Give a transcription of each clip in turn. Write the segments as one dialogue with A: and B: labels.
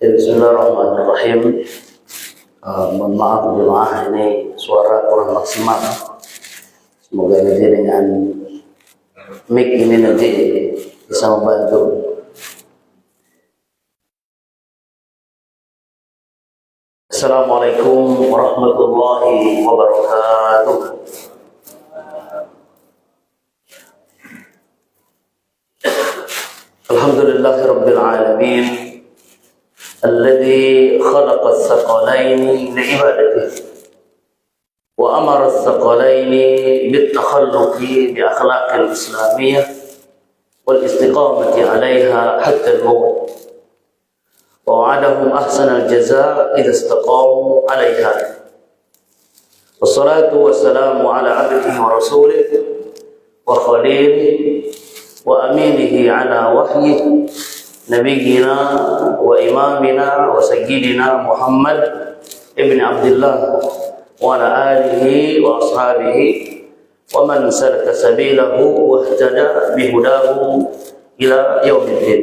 A: Bismillahirrahmanirrahim. Mohon maaf jemaah, ini suara kurang maksimal. Semoga nanti dengan mic ini nanti bisa membantu. Assalamualaikum warahmatullahi wabarakatuh. Alhamdulillahirabbil alamin. الذي خلق الثقلين لعبادته وأمر الثقلين بالتخلق بأخلاق الإسلامية والاستقامة عليها حتى الموت ووعدهم أحسن الجزاء إذا استقاموا عليها والصلاة والسلام على عبده ورسوله وخليله وأمينه على وحيه نبينا وإمامنا وسيدنا محمد ابن عبد الله وعلى آله وأصحابه ومن سلك سبيله واهتدى بهداه إلى يوم الدين.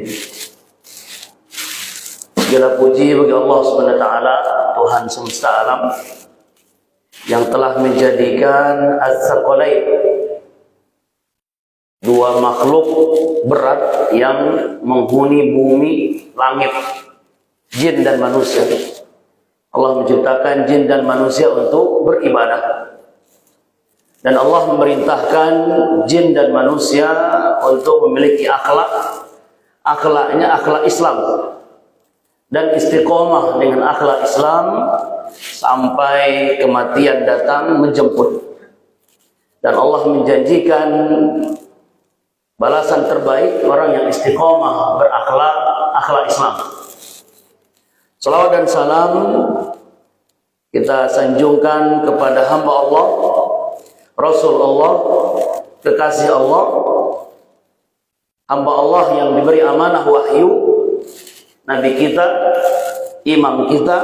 A: Segala puji bagi Allah Subhanahu wa taala, Tuhan semesta alam yang telah menjadikan as-saqalain, dua makhluk berat yang menghuni bumi, langit, jin dan manusia. Allah menciptakan jin dan manusia untuk beribadah. Dan Allah memerintahkan jin dan manusia untuk memiliki akhlak. Akhlaknya akhlak Islam. Dan istiqomah dengan akhlak Islam sampai kematian datang menjemput. Dan Allah menjanjikan balasan terbaik orang yang istiqomah berakhlak akhlak Islam. Salawat dan salam kita sanjungkan kepada hamba Allah, Rasul Allah, kekasih Allah, hamba Allah yang diberi amanah wahyu, Nabi kita, imam kita,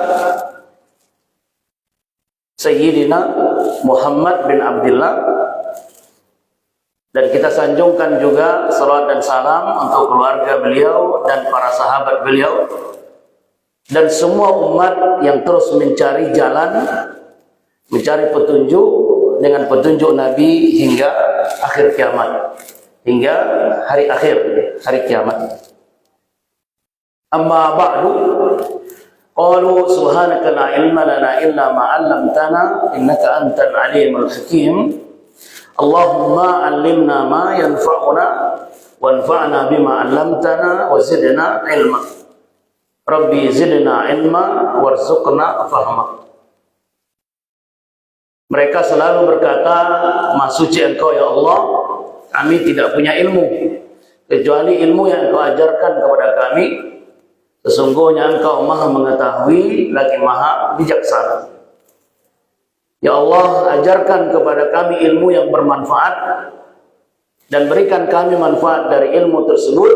A: Sayyidina Muhammad bin Abdullah. Dan kita sanjungkan juga salawat dan salam untuk keluarga beliau dan para sahabat beliau dan semua umat yang terus mencari jalan, mencari petunjuk dengan petunjuk Nabi hingga akhir kiamat, hingga hari akhir, hari kiamat. Amma ba'du, qalu subhanaka la ilma lana illa ma 'allamtana innaka antal alimul hakim. Allahumma allimna ma yanfa'una wanfa'na bima 'allamtana wa zidna ilma. Rabbi zidna ilma warzuqna fahma. Mereka selalu berkata, Maha Suci Engkau ya Allah, kami tidak punya ilmu kecuali ilmu yang Engkau ajarkan kepada kami. Sesungguhnya Engkau Maha mengetahui lagi Maha bijaksana. Ya Allah, ajarkan kepada kami ilmu yang bermanfaat dan berikan kami manfaat dari ilmu tersebut.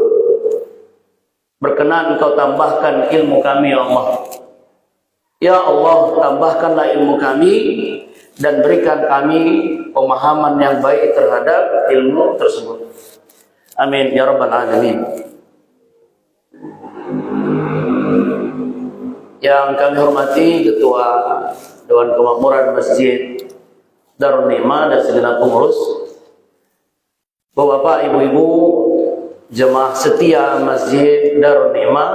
A: Berkenan Engkau tambahkan ilmu kami ya Allah. Ya Allah, tambahkanlah ilmu kami dan berikan kami pemahaman yang baik terhadap ilmu tersebut. Amin ya rabbal alamin. Yang kami hormati Ketua Dewan Kemakmuran Masjid Darul Ni'mah dan segenap pengurus, Bapak, Ibu-ibu, jemaah setia Masjid Darul Ni'mah,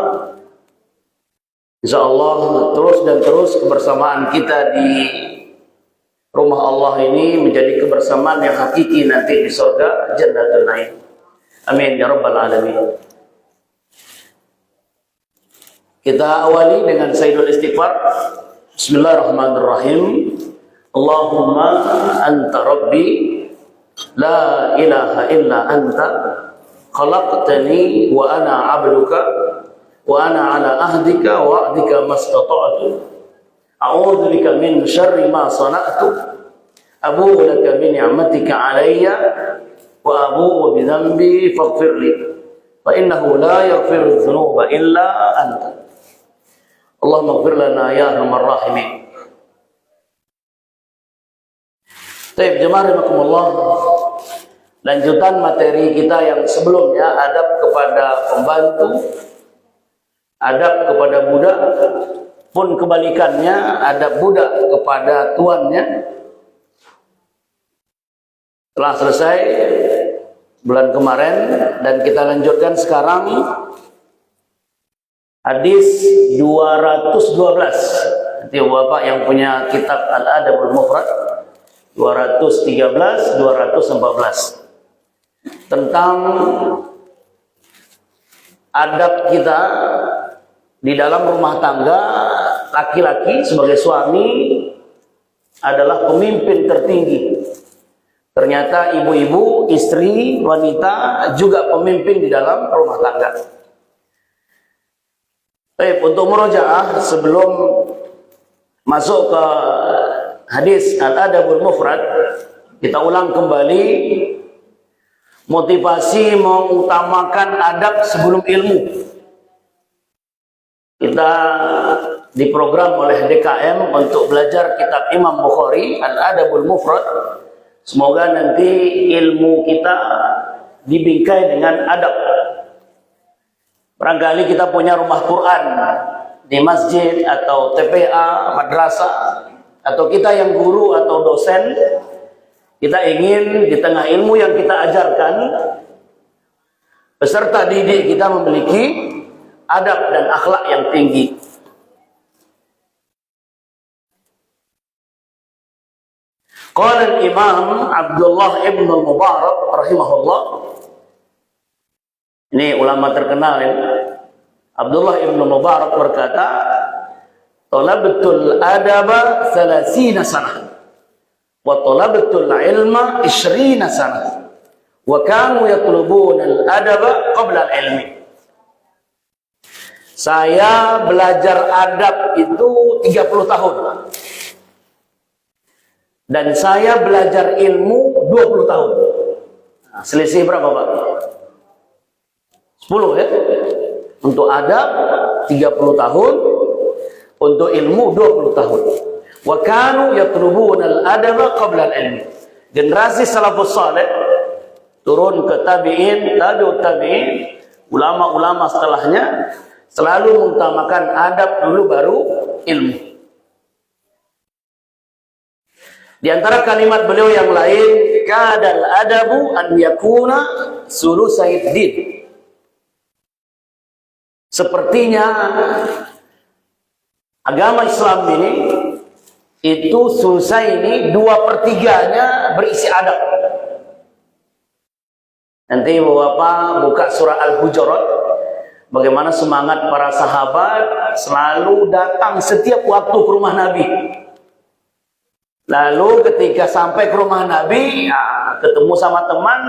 A: insyaallah terus dan terus kebersamaan kita di rumah Allah ini menjadi kebersamaan yang hakiki nanti di surga Jannatul Naim. Amin ya rabbal alamin. Kita awali dengan Sayyidul Istighfar. Bismillahirrahmanirrahim. Allahumma anta rabbi la ilaha illa anta khalaqtani wa ana 'abduka wa ana 'ala ahdika wa wa'dika mastata'tu a'udzu bika min syarri ma sana'tu abu'u laka bi ni'matika 'alayya wa abu'u bi dhanbi faghfir li fa innahu la yaghfiru dzunuba illa anta. Allahumma ighfir lana ya arhamar rahimin. Baik, jemaah rahimakumullah. Lanjutan materi kita yang sebelumnya, adab kepada pembantu, adab kepada budak, pun kebalikannya, adab budak kepada tuannya. Telah selesai bulan kemarin, dan kita lanjutkan sekarang hadis 212. Nanti Bapak yang punya kitab Al-Adabul Mufrad 213, 214 tentang adab kita di dalam rumah tangga. Laki-laki sebagai suami adalah pemimpin tertinggi. Ternyata ibu-ibu, istri, wanita juga pemimpin di dalam rumah tangga. Baik, untuk murojaah sebelum masuk ke hadis Al-Adabul Mufrad, kita ulang kembali motivasi mengutamakan adab sebelum ilmu. Kita diprogram oleh DKM untuk belajar kitab Imam Bukhari Al-Adabul Mufrad. Semoga nanti ilmu kita dibingkai dengan adab. Barangkali kita punya rumah Quran di masjid atau TPA, madrasah, atau kita yang guru atau dosen, kita ingin di tengah ilmu yang kita ajarkan, peserta didik kita memiliki adab dan akhlak yang tinggi. Qala al-Imam Abdullah ibn al-Mubarak rahimahullah. Ini ulama terkenal ya. Abdullah ibn al-Mubarak berkata, "Talabtul adaba 30 sanah wa talabtul ilma 20 sanah wa kanu yatlubuna al-adaba qabla al-ilmi." Saya belajar adab itu 30 tahun. Dan saya belajar ilmu 20 tahun. Nah, selisih berapa, Pak? 10 ya? Untuk adab 30 tahun, untuk ilmu 20 tahun. Wa kanu yatlubuna al-adaba qabla al-ilmi. Generasi salafus saleh turun ke tabi'in, tabi'ut tabi'in, ulama-ulama setelahnya selalu mengutamakan adab dulu baru ilmu. Di antara kalimat beliau yang lain, kadal adabu an yakuna sulusaid din. Sepertinya agama Islam ini itu sulusai ini 2/3-nya berisi adab. Nanti Bapak buka surah Al-Hujurat, bagaimana semangat para sahabat selalu datang setiap waktu ke rumah Nabi. Lalu ketika sampai ke rumah Nabi, ya, ketemu sama teman,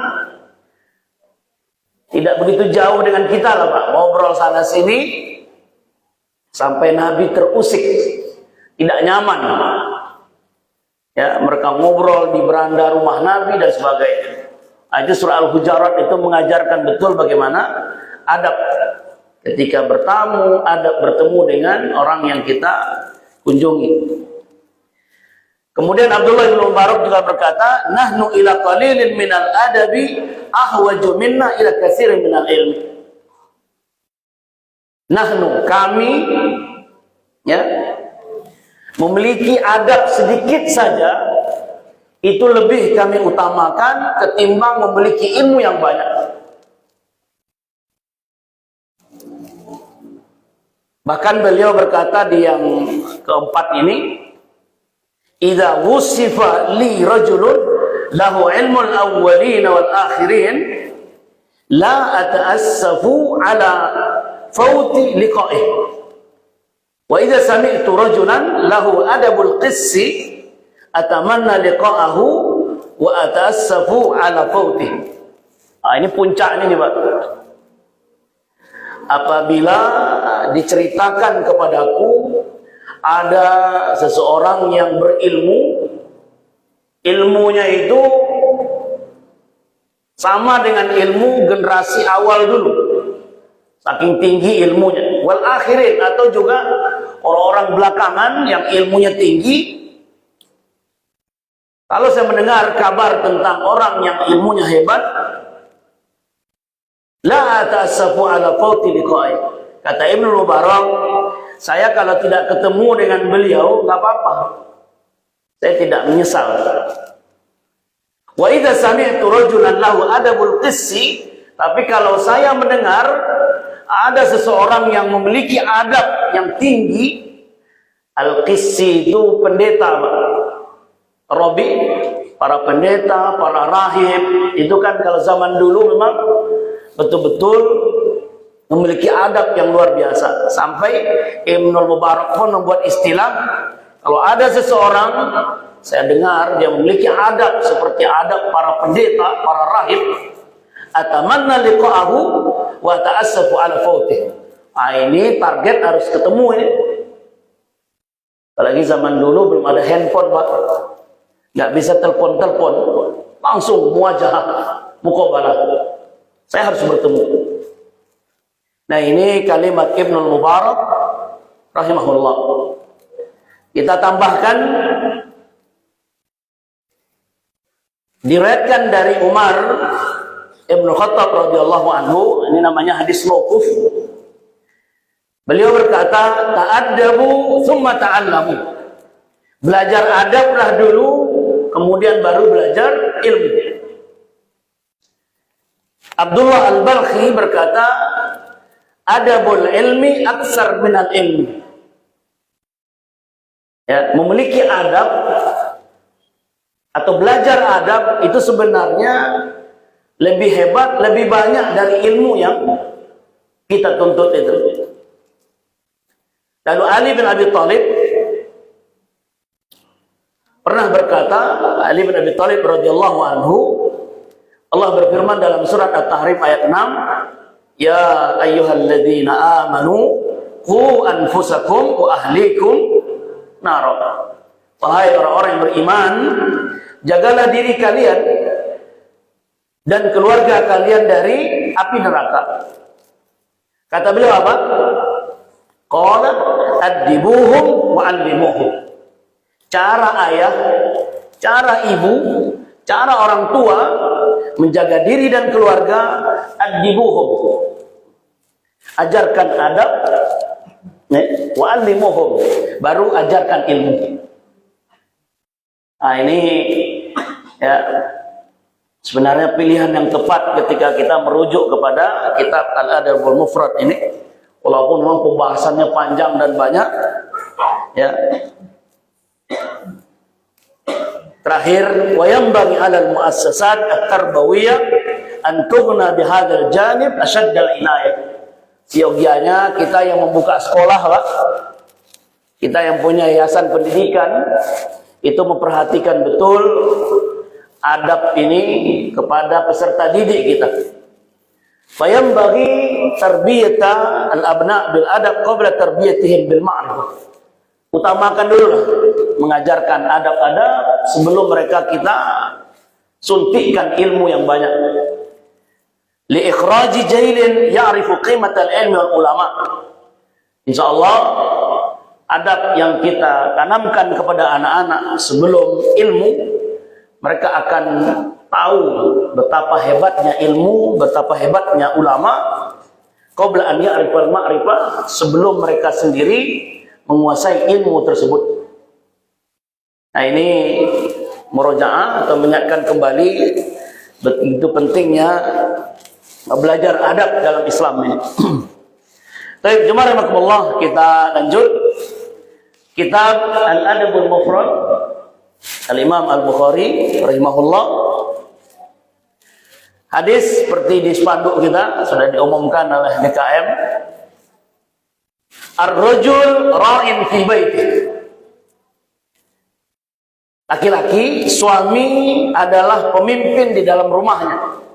A: tidak begitu jauh dengan kita lah Pak, ngobrol sana sini, sampai Nabi terusik, tidak nyaman. Ya, mereka ngobrol di beranda rumah Nabi dan sebagainya. Nah, itu surah Al-Hujurat itu mengajarkan betul bagaimana adab ketika bertamu, adab bertemu dengan orang yang kita kunjungi. Kemudian Abdullah bin Mubarak juga berkata, nahnu ila qalilin minal adabi ahwaju minna ila katsirin minal ilmi. Nahnu, kami ya, memiliki adab sedikit saja, itu lebih kami utamakan ketimbang memiliki ilmu yang banyak. Bahkan beliau berkata di yang keempat ini, idza wusifa li rajulun lahu ilmul awwalin wal akhirin la ata'assafu ala fawti liqa'ih wa idza sami'tu rajulan lahu adabul qissi atamanna liqa'ahu wa ata'assafu ala fawti. Ini puncaknya nih Pak. Apabila diceritakan kepadaku ada seseorang yang berilmu, ilmunya itu sama dengan ilmu generasi awal dulu, saking tinggi ilmunya, wal akhirin, atau juga orang-orang belakangan yang ilmunya tinggi. Kalau saya mendengar kabar tentang orang yang ilmunya hebat, la ta'assafu ala fawti liqa'i, Kata Ibnu Mubarak, saya kalau tidak ketemu dengan beliau nggak apa-apa, saya tidak menyesal. Wa idza sami'tu rajulan lahu adabul qissi, tapi kalau saya mendengar ada seseorang yang memiliki adab yang tinggi, al-qissi itu pendeta, Robi, para pendeta, para rahib, itu kan kalau zaman dulu memang betul-betul memiliki adab yang luar biasa. Sampai Ibnu Mubarak pun membuat istilah, kalau ada seseorang saya dengar dia memiliki adab seperti adab para pendeta, para rahib, atamanna liqa'ahu wa ta'assafu ala fautih. Ini target harus ketemu ini. Apalagi zaman dulu belum ada handphone, Pak. Nggak bisa telepon-telepon, langsung muajah, muqabalah. Saya harus bertemu. Nah, ini kalimat Ibnu Mubarak rahimahullah. Kita tambahkan, diriwayatkan dari Umar Ibnu Khattab radhiyallahu anhu, ini namanya hadis mauquf. Beliau berkata, ta'addabu tsumma ta'allamu. Belajar adablah dulu, kemudian baru belajar ilmu. Abdullah Al-Balkhi berkata, adabul ilmi aksar minal ilmi. Ya, memiliki adab atau belajar adab itu sebenarnya lebih hebat, lebih banyak dari ilmu yang kita tuntut itu. Lalu Ali bin Abi Thalib pernah berkata, Ali bin Abi Thalib radhiyallahu anhu, Allah berfirman dalam surat At-Tahrim ayat 6, ya ayyuhalladzina amanu qu anfusakum wa ahlikum nar. Wahai orang-orang yang beriman, jagalah diri kalian dan keluarga kalian dari api neraka. Kata beliau apa? Qala adibuhum wa allimuhum. Cara ayah, cara ibu, cara orang tua menjaga diri dan keluarga, adibuhum. Ajarkan adab, wa allimuhum. Baru ajarkan ilmu. Nah, ini ya sebenarnya pilihan yang tepat ketika kita merujuk kepada kitab Al-Adabul Mufrad ini. Walaupun memang pembahasannya panjang dan banyak, ya. Terakhir, wa yanbaghi 'alal muassasat at-tarbawiyah an tughna bihadzal janib asyaddal inayah. Siogianya kita yang membuka sekolah, Pak, kita yang punya yayasan pendidikan, itu memperhatikan betul adab ini kepada peserta didik kita. Fayam bagi tarbiyata al-abna bil adab qabla tarbiyatihim bil ma'rifah. Utamakan dulu lah mengajarkan adab-adab sebelum mereka kita suntikkan ilmu yang banyak. Li ikhraji jailin ya'rifu qimatal ilmi wal ulama. Insyaallah adab yang kita tanamkan kepada anak-anak sebelum ilmu, mereka akan tahu betapa hebatnya ilmu, betapa hebatnya ulama qabla an ya'rifal ma'rifah, sebelum mereka sendiri menguasai ilmu tersebut. Nah, ini murojaah atau mengingatkan kembali begitu pentingnya belajar adab dalam Islam ini. Baik, jemaah rahimakumullah, kita lanjut kitab Al-Adabul Mufrad Al-Imam Al-Bukhari rahimahullah. Hadis seperti di spanduk kita sudah diumumkan oleh DKM. Ar-rajul ra'in fi baiti. Laki-laki, suami adalah pemimpin di dalam rumahnya.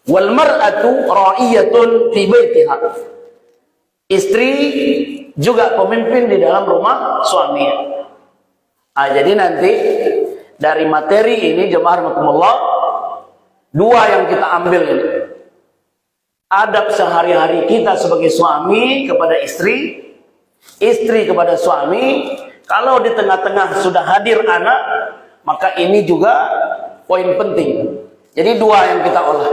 A: Wal mar'atu ra'iyatun fi baitiha. Istri juga pemimpin di dalam rumah suaminya. Nah, jadi nanti dari materi ini jemaah rahimakumullah, dua yang kita ambil ini. Adab sehari-hari kita sebagai suami kepada istri, istri kepada suami. Kalau di tengah-tengah sudah hadir anak, maka ini juga poin penting. Jadi dua yang kita olah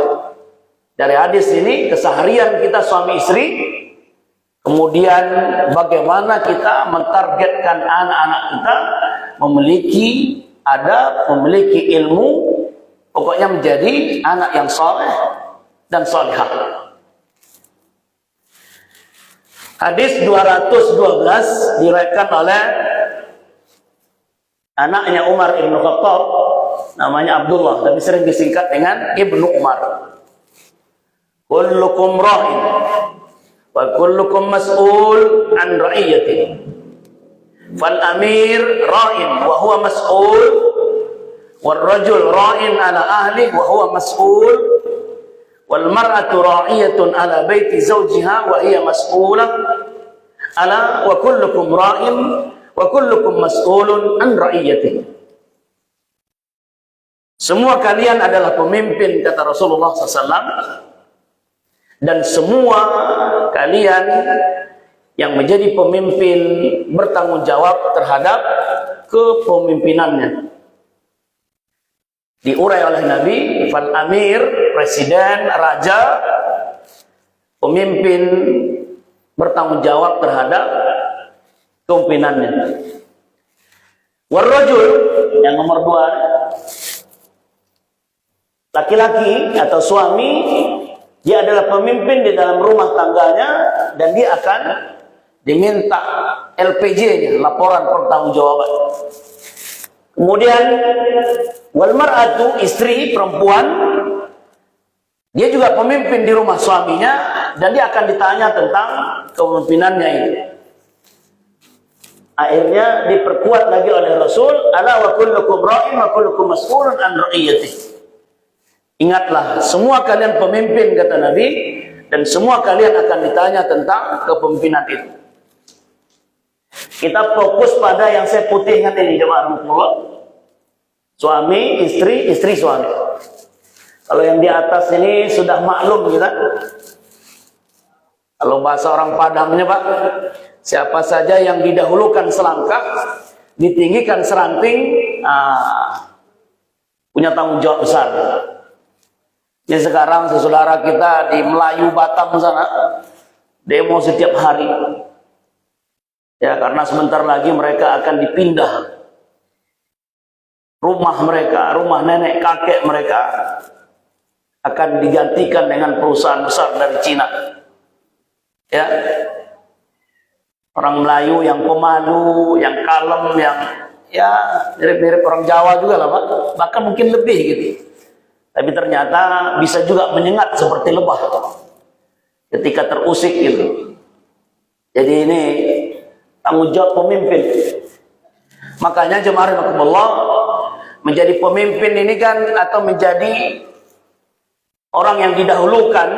A: dari hadis ini, keseharian kita suami istri, Kemudian bagaimana kita mentargetkan anak-anak kita memiliki adab, memiliki ilmu, pokoknya menjadi anak yang saleh dan salihah. Hadis 212 diriwayatkan oleh anaknya Umar Ibn Khattab, namanya Abdullah, tapi sering disingkat dengan Ibnu Umar. Kullukum ra'in wa kullukum mas'ul an ra'iyatihi. Fal amir ra'in wa huwa mas'ul, wal rajul ra'in ala ahlihi wa huwa mas'ul, wal mar'atu ra'iyatun ala baiti zawjiha wa hiya mas'ulah. Ala wa kullukum ra'in wa kullukum mas'ulun an ra'iyatihi. Semua kalian adalah pemimpin, kata Rasulullah SAW, dan semua kalian yang menjadi pemimpin bertanggung jawab terhadap kepemimpinannya. Diurai oleh Nabi, fal amir, presiden, raja, pemimpin bertanggung jawab terhadap kepimpinannya. Warrajul, yang nomor 2, laki-laki atau suami, dia adalah pemimpin di dalam rumah tangganya dan dia akan diminta LPJ-nya, laporan pertanggungjawaban. Kemudian wal mar'atu, istri, perempuan, dia juga pemimpin di rumah suaminya dan dia akan ditanya tentang kepemimpinannya ini. Akhirnya diperkuat lagi oleh Rasul, ala wa kullukum ra'in wa kullukum mas'ulun an ra'iyatihi. Ingatlah, semua kalian pemimpin, kata Nabi, dan semua kalian akan ditanya tentang kepemimpinan itu. Kita fokus pada yang saya putihkan ini, jemaah Allah. Suami, istri, istri, suami. Kalau yang di atas ini sudah maklum kita. Kalau bahasa orang Padangnya, Pak, siapa saja yang didahulukan selangkah, ditinggikan seranting, punya tanggung jawab besar. Jadi sekarang saudara kita di Melayu Batam sana demo setiap hari. Ya, karena sebentar lagi mereka akan dipindah rumah mereka, rumah nenek kakek mereka akan digantikan dengan perusahaan besar dari Cina. Ya. Orang Melayu yang pemalu, yang kalem, yang ya mirip-mirip orang Jawa juga lah, Pak. Bahkan mungkin lebih gitu. Tapi ternyata bisa juga menyengat seperti lebah ketika terusik gitu. Jadi ini tanggung jawab pemimpin. Makanya jemaah rahimakumullah, menjadi pemimpin ini kan, atau menjadi orang yang didahulukan,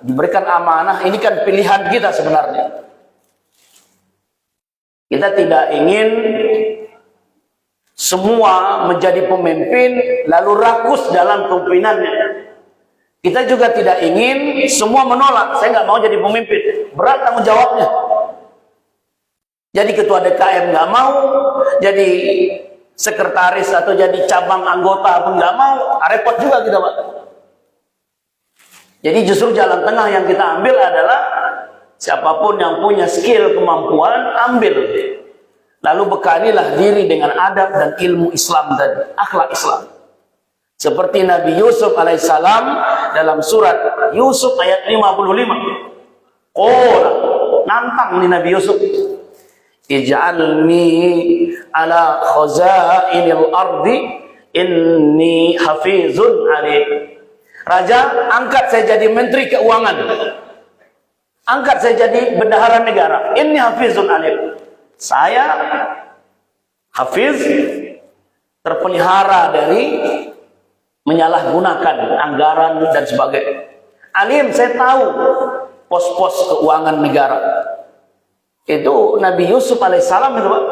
A: diberikan amanah, ini kan pilihan kita sebenarnya. Kita tidak ingin semua menjadi pemimpin lalu rakus dalam kepemimpinannya. Kita juga tidak ingin semua menolak, saya nggak mau jadi pemimpin, berat tanggung jawabnya. Jadi ketua DKM nggak mau, jadi sekretaris atau jadi cabang anggota pun nggak mau, repot juga kita, Pak. Jadi justru jalan tengah yang kita ambil adalah siapapun yang punya skill, kemampuan, ambil. Lalu bekalilah diri dengan adab dan ilmu Islam dan akhlak Islam. Seperti Nabi Yusuf alaihissalam dalam surat Yusuf ayat 55. Nantang nih Nabi Yusuf. Ij'alni ala khazainil ardi inni hafizun alim. Raja, angkat saya jadi menteri keuangan. Angkat saya jadi bendahara negara. Inni hafizun alim. Saya hafiz, terpelihara dari menyalahgunakan anggaran dan sebagainya. Alim, saya tahu pos-pos keuangan negara. Itu Nabi Yusuf alaihissalam itu, Pak.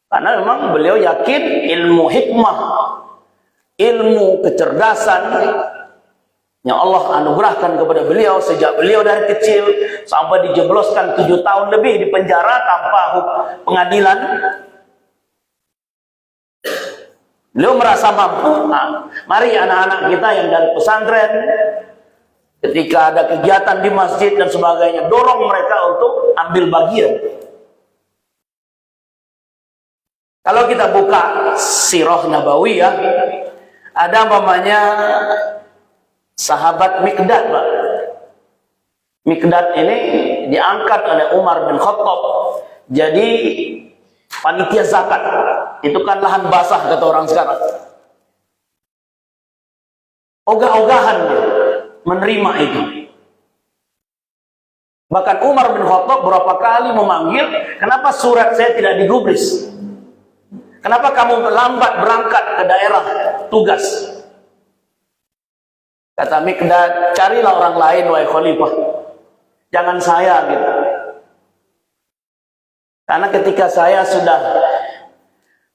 A: Karena memang beliau yakin ilmu hikmah, ilmu kecerdasan yang Allah anugerahkan kepada beliau sejak beliau dari kecil sampai dijebloskan 7 tahun lebih di penjara tanpa pengadilan. Beliau merasa mampu. Mari anak-anak kita yang dari pesantren, Ketika ada kegiatan di masjid dan sebagainya, dorong mereka untuk ambil bagian. Kalau kita buka Sirah Nabawiyah, ada namanya sahabat Miqdad, Pak. Miqdad ini diangkat oleh Umar bin Khattab jadi panitia zakat. Itu kan lahan basah kata orang sekarang. Ogah-ogahan dia menerima itu. Bahkan Umar bin Khattab berapa kali memanggil, kenapa surat saya tidak digubris? Kenapa kamu lambat berangkat ke daerah tugas? Kata Miqdad, carilah orang lain wahai khalifah. Jangan saya gitu. Karena ketika saya sudah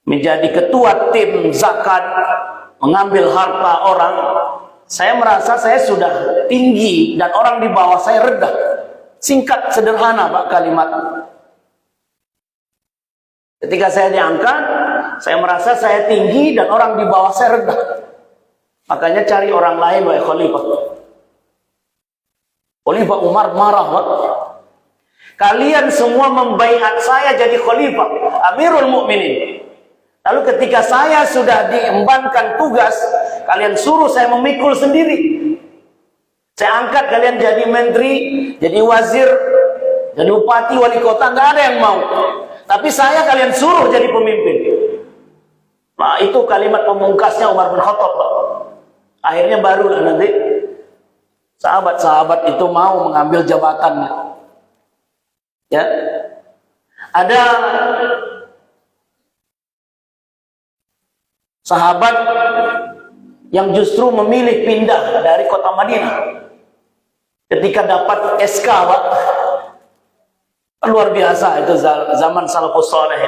A: menjadi ketua tim zakat, mengambil harta orang, saya merasa saya sudah tinggi dan orang di bawah saya rendah. Singkat, sederhana Pak kalimat. Ketika saya diangkat, saya merasa saya tinggi dan orang di bawah saya rendah. Makanya cari orang lain wahai khalifah. Khalifah Umar marah, Pak. Kalian semua membaiat saya jadi khalifah, Amirul Mukminin. Lalu ketika saya sudah diembankan tugas, kalian suruh saya memikul sendiri. Saya angkat kalian jadi menteri, jadi wazir, jadi bupati, wali kota, nggak ada yang mau. Tapi saya kalian suruh jadi pemimpin. Nah, itu kalimat pemungkasnya Umar bin Khattab, Pak. Akhirnya barulah nanti sahabat-sahabat itu mau mengambil jabatannya. Ya, ada sahabat yang justru memilih pindah dari kota Madinah ketika dapat SK, Pak. Luar biasa itu zaman salafus saleh.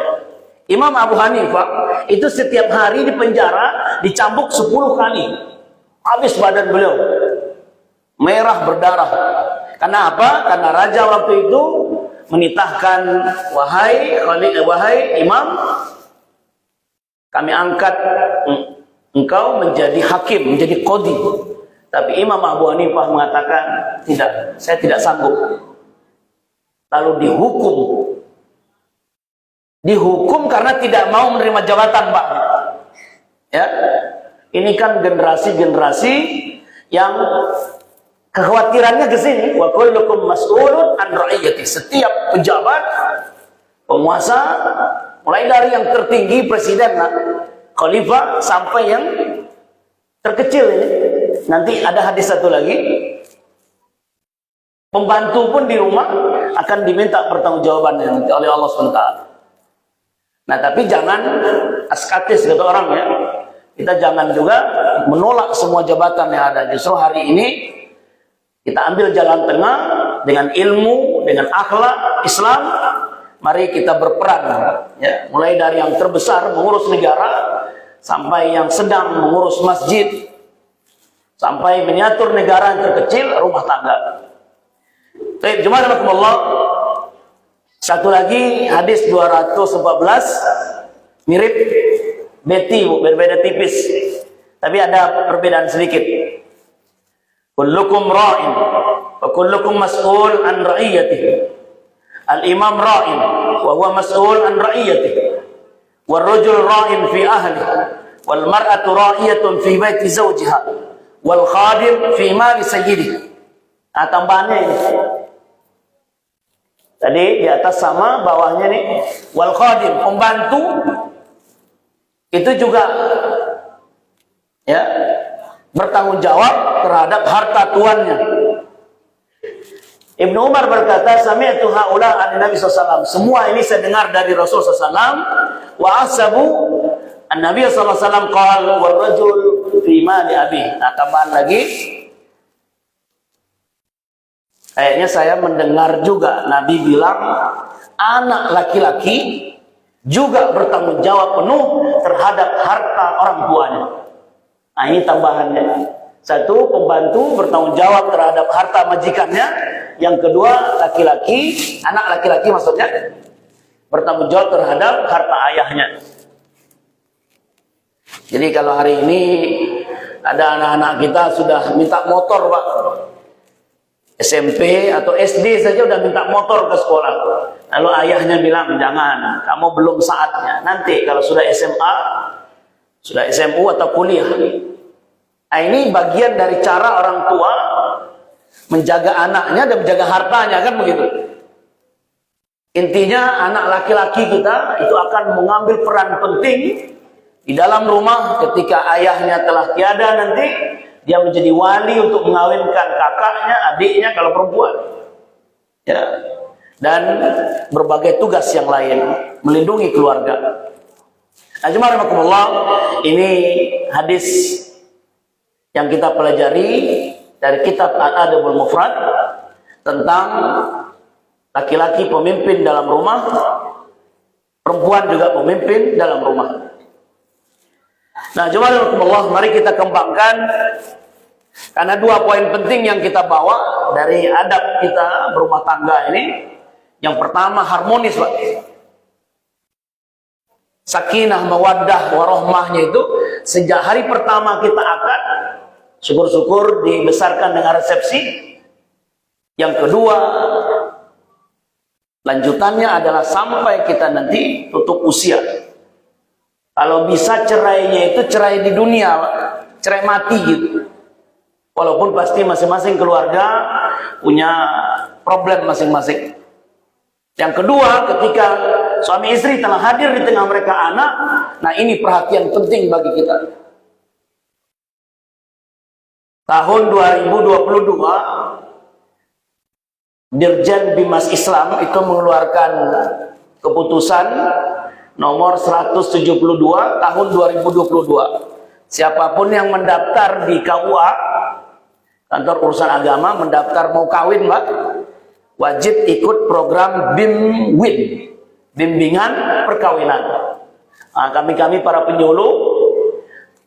A: Imam Abu Hanifah itu setiap hari di penjara dicambuk 10 kali. Habis badan beliau merah berdarah. Karena apa? Karena raja waktu itu menitahkan, wahai imam, kami angkat engkau menjadi hakim, menjadi qadhi. Tapi Imam Abu Hanifah mengatakan, tidak, saya tidak sanggup. Lalu dihukum karena tidak mau menerima jabatan, Pak. Ya, ini kan generasi-generasi yang kekhawatirannya ke sini. Wa kullukum mas'ulun an ra'iyati. Setiap pejabat, penguasa, mulai dari yang tertinggi presiden, khalifah, sampai yang terkecil ini. Nanti ada hadis satu lagi. Pembantu pun di rumah akan diminta pertanggungjawabannya nanti oleh Allah SWT. Nah, tapi jangan askatis kata orang ya. Kita jangan juga menolak semua jabatan yang ada. Justru hari ini kita ambil jalan tengah dengan ilmu, dengan akhlak Islam. Mari kita berperan ya, mulai dari yang terbesar mengurus negara sampai yang sedang mengurus masjid, sampai miniatur negara yang terkecil, rumah tangga. Baik, jemaah, satu lagi hadis 214 mirip beti, berbeda tipis, tapi ada perbedaan sedikit. Kullukum ra'in wa kullukum mas'ul an ra'iyatihi. Al-imam ra'in wa huwa mas'ul an ra'iyatihi. Wal rajul ra'in fi ahlihi wal mar'atu ra'iyatun fi baiti zawjiha wal khadim fi mali sayyidihi. Nah, tambahannya ini. Tadi di atas sama, bawahnya nih wal khadim, pembantu itu juga ya bertanggung jawab terhadap harta tuannya. Ibnu Umar berkata, sami'tu haula an Nabi sallallahu. Semua ini saya dengar dari Rasul sallallahu. Wa asabu an Nabi sallallahu qala wal rajul fi mali abi. Nah, tambahan lagi. Kayaknya saya mendengar juga Nabi bilang anak laki-laki juga bertanggung jawab penuh terhadap harta orang tuanya. Nah, ini tambahannya. Satu, pembantu bertanggung jawab terhadap harta majikannya. Yang kedua, laki-laki, anak laki-laki maksudnya, bertanggung jawab terhadap harta ayahnya. Jadi kalau hari ini ada anak-anak kita sudah minta motor, Pak. SMP atau SD saja udah minta motor ke sekolah. Lalu ayahnya bilang, jangan, kamu belum saatnya. Nanti kalau sudah SMA, sudah SMU atau kuliah. Nah, ini bagian dari cara orang tua menjaga anaknya dan menjaga hartanya, kan begitu. Intinya anak laki-laki kita itu akan mengambil peran penting di dalam rumah ketika ayahnya telah tiada nanti. Dia menjadi wali untuk mengawinkan kakaknya, adiknya kalau perempuan. Ya. Dan berbagai tugas yang lain, melindungi keluarga. Ajma'akumullah, ini hadis yang kita pelajari dari kitab Al-Adabul Mufrad tentang laki-laki pemimpin dalam rumah, perempuan juga pemimpin dalam rumah. Nah, jemaah, mari kita kembangkan karena dua poin penting yang kita bawa dari adab kita berumah tangga ini. Yang pertama, harmonis, Pak. Sakinah, mawaddah, warahmahnya itu sejak hari pertama kita akad, syukur-syukur dibesarkan dengan resepsi. Yang kedua, lanjutannya adalah sampai kita nanti tutup usia. Kalau bisa cerainya itu cerai di dunia, cerai mati gitu. Walaupun pasti masing-masing keluarga punya problem masing-masing. Yang kedua, ketika suami istri telah hadir di tengah mereka anak, nah ini perhatian penting bagi kita. Tahun 2022, Dirjen Bimas Islam itu mengeluarkan keputusan nomor 172 tahun 2022. Siapapun yang mendaftar di KUA, kantor urusan agama, mendaftar mau kawin, Mbak, wajib ikut program BIMWIN, bimbingan perkawinan. Nah, kami para penyuluh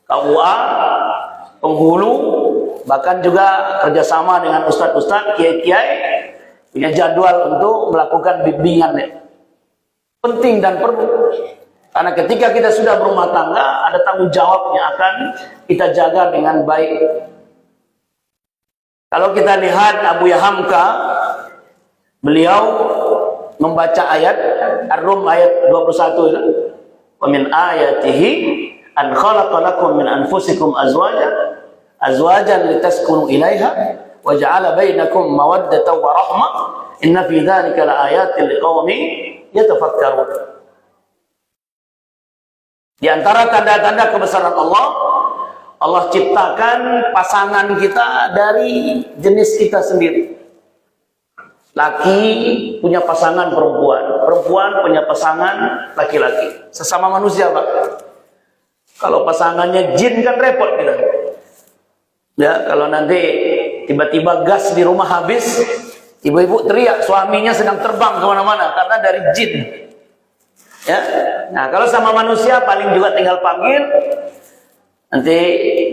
A: KUA, penghulu, bahkan juga kerjasama dengan ustadz-ustadz, kiai-kiai, punya jadwal untuk melakukan bimbingan. Penting dan perlu, karena ketika kita sudah berumah tangga ada tanggung jawab yang akan kita jaga dengan baik. Kalau kita lihat Abu Yahamka, beliau membaca ayat Ar-Rum ayat 21 itu, wa min ayatihi an khalaqa lakum min anfusikum azwajan litaskunu ilaiha wa ja'ala bainakum mawaddatan wa rahmah inna fi dzalika laayatin liqaumin yatafakkarun. Di antara tanda-tanda kebesaran Allah, Allah ciptakan pasangan kita dari jenis kita sendiri. Laki punya pasangan perempuan, perempuan punya pasangan laki-laki. Sesama manusia, Pak. Kalau pasangannya jin kan repot kita. Ya, kalau nanti tiba-tiba gas di rumah habis, ibu-ibu teriak suaminya sedang terbang kemana-mana karena dari jin. Ya, nah kalau sama manusia paling juga tinggal panggil, nanti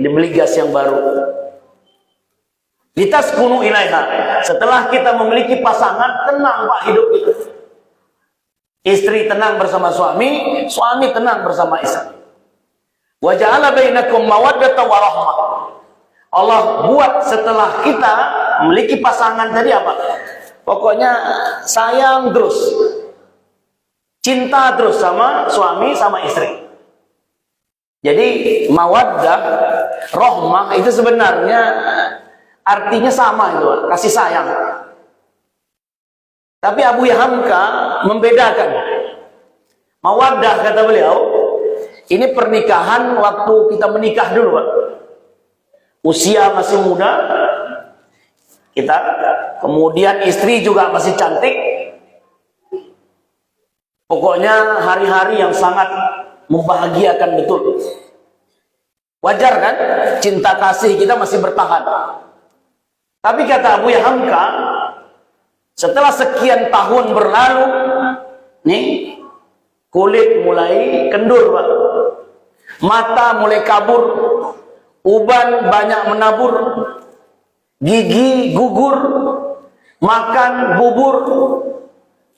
A: dibeli gas yang baru. Litaskunu ilaiha. Setelah kita memiliki pasangan, tenang Pak hidup kita. Istri tenang bersama suami, suami tenang bersama istri. Wa ja'ala bainakum mawaddatan wa rahmah. Allah buat setelah kita memiliki pasangan tadi apa? Pokoknya sayang terus, cinta terus sama suami sama istri. Jadi mawaddah, rahmah itu sebenarnya artinya sama itu, kasih sayang. Tapi Abu Yahamka membedakan. Mawaddah kata beliau, ini pernikahan waktu kita menikah dulu, Pak. Usia masih muda, kita, kemudian istri juga masih cantik. Pokoknya hari-hari yang sangat membahagiakan betul. Wajar kan? Cinta kasih kita masih bertahan. Tapi kata Abu Yahamka, setelah sekian tahun berlalu, nih kulit mulai kendur, Pak. Mata mulai kabur, uban banyak menabur, gigi gugur, makan bubur,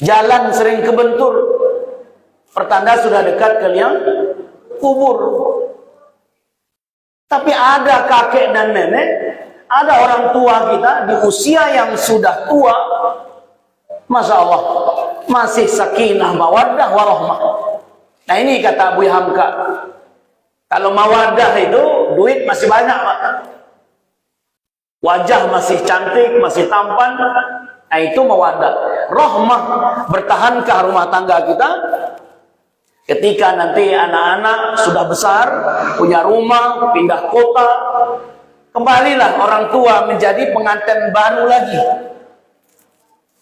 A: jalan sering kebentur, pertanda sudah dekat ke liang kubur. Tapi ada kakek dan nenek, Ada orang tua kita di usia yang sudah tua, Masya Allah, masih sakinah, mawaddah, warahmah. Nah ini kata Abu Hamka, kalau mawaddah itu duit masih banyak, Pak. Wajah masih cantik, masih tampan. Nah itu mawaddah. Rahmah, bertahankah rumah tangga kita? Ketika nanti anak-anak sudah besar, punya rumah, pindah kota, kembalilah orang tua menjadi pengantin baru lagi.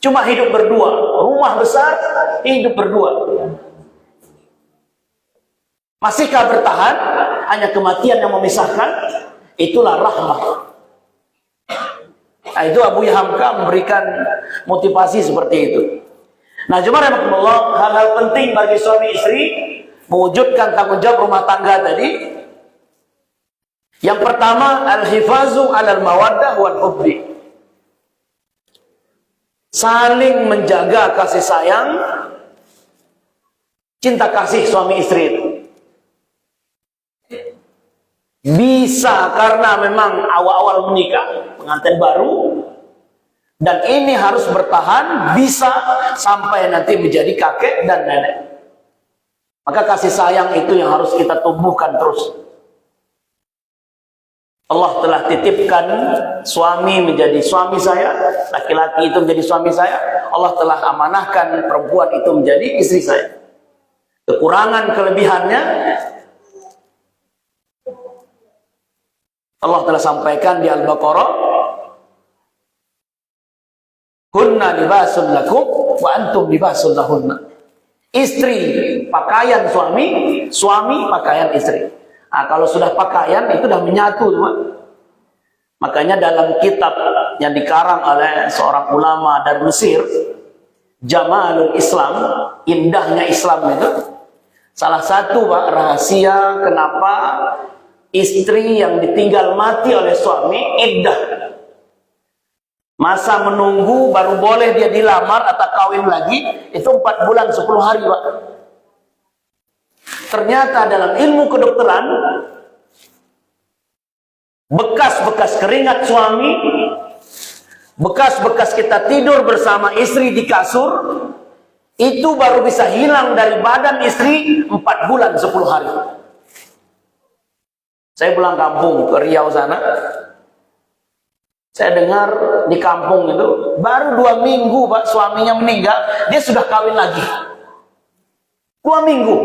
A: Cuma hidup berdua, rumah besar, hidup berdua. Masihkah bertahan? Hanya kematian yang memisahkan? Itulah rahmah. Nah, itu Abu Hamka memberikan motivasi seperti itu. Nah, cuma rahmatullah, hal-hal penting bagi suami istri mewujudkan tanggung jawab rumah tangga tadi. Yang pertama, al-hifazu 'alal mawaddah wal hubbi. Saling menjaga kasih sayang, cinta kasih suami istri itu. Bisa karena memang awal-awal menikah, pengantin baru, dan ini harus bertahan, bisa sampai nanti menjadi kakek dan nenek. Maka kasih sayang itu yang harus kita tumbuhkan terus. Allah telah titipkan suami menjadi suami saya, laki-laki itu menjadi suami saya. Allah telah amanahkan perempuan itu menjadi istri saya. Kekurangan kelebihannya Allah telah sampaikan di Al-Baqarah, hunna libasun lakum wa antum libasun lahunna. Istri pakaian suami, suami pakaian istri. Nah, kalau sudah pakaian itu sudah menyatu, teman. Makanya dalam kitab yang dikarang oleh seorang ulama dari Mesir, Jamalul Islam, indahnya Islam itu, salah satu Pak rahasia kenapa istri yang ditinggal mati oleh suami iddah. Masa menunggu baru boleh dia dilamar atau kawin lagi itu 4 bulan 10 hari, Pak. Ternyata dalam ilmu kedokteran, bekas-bekas keringat suami, bekas-bekas kita tidur bersama istri di kasur, itu baru bisa hilang dari badan istri 4 bulan 10 hari. Saya pulang kampung ke Riau sana, saya dengar di kampung itu baru 2 minggu Pak suaminya meninggal, dia sudah kawin lagi. 2 minggu.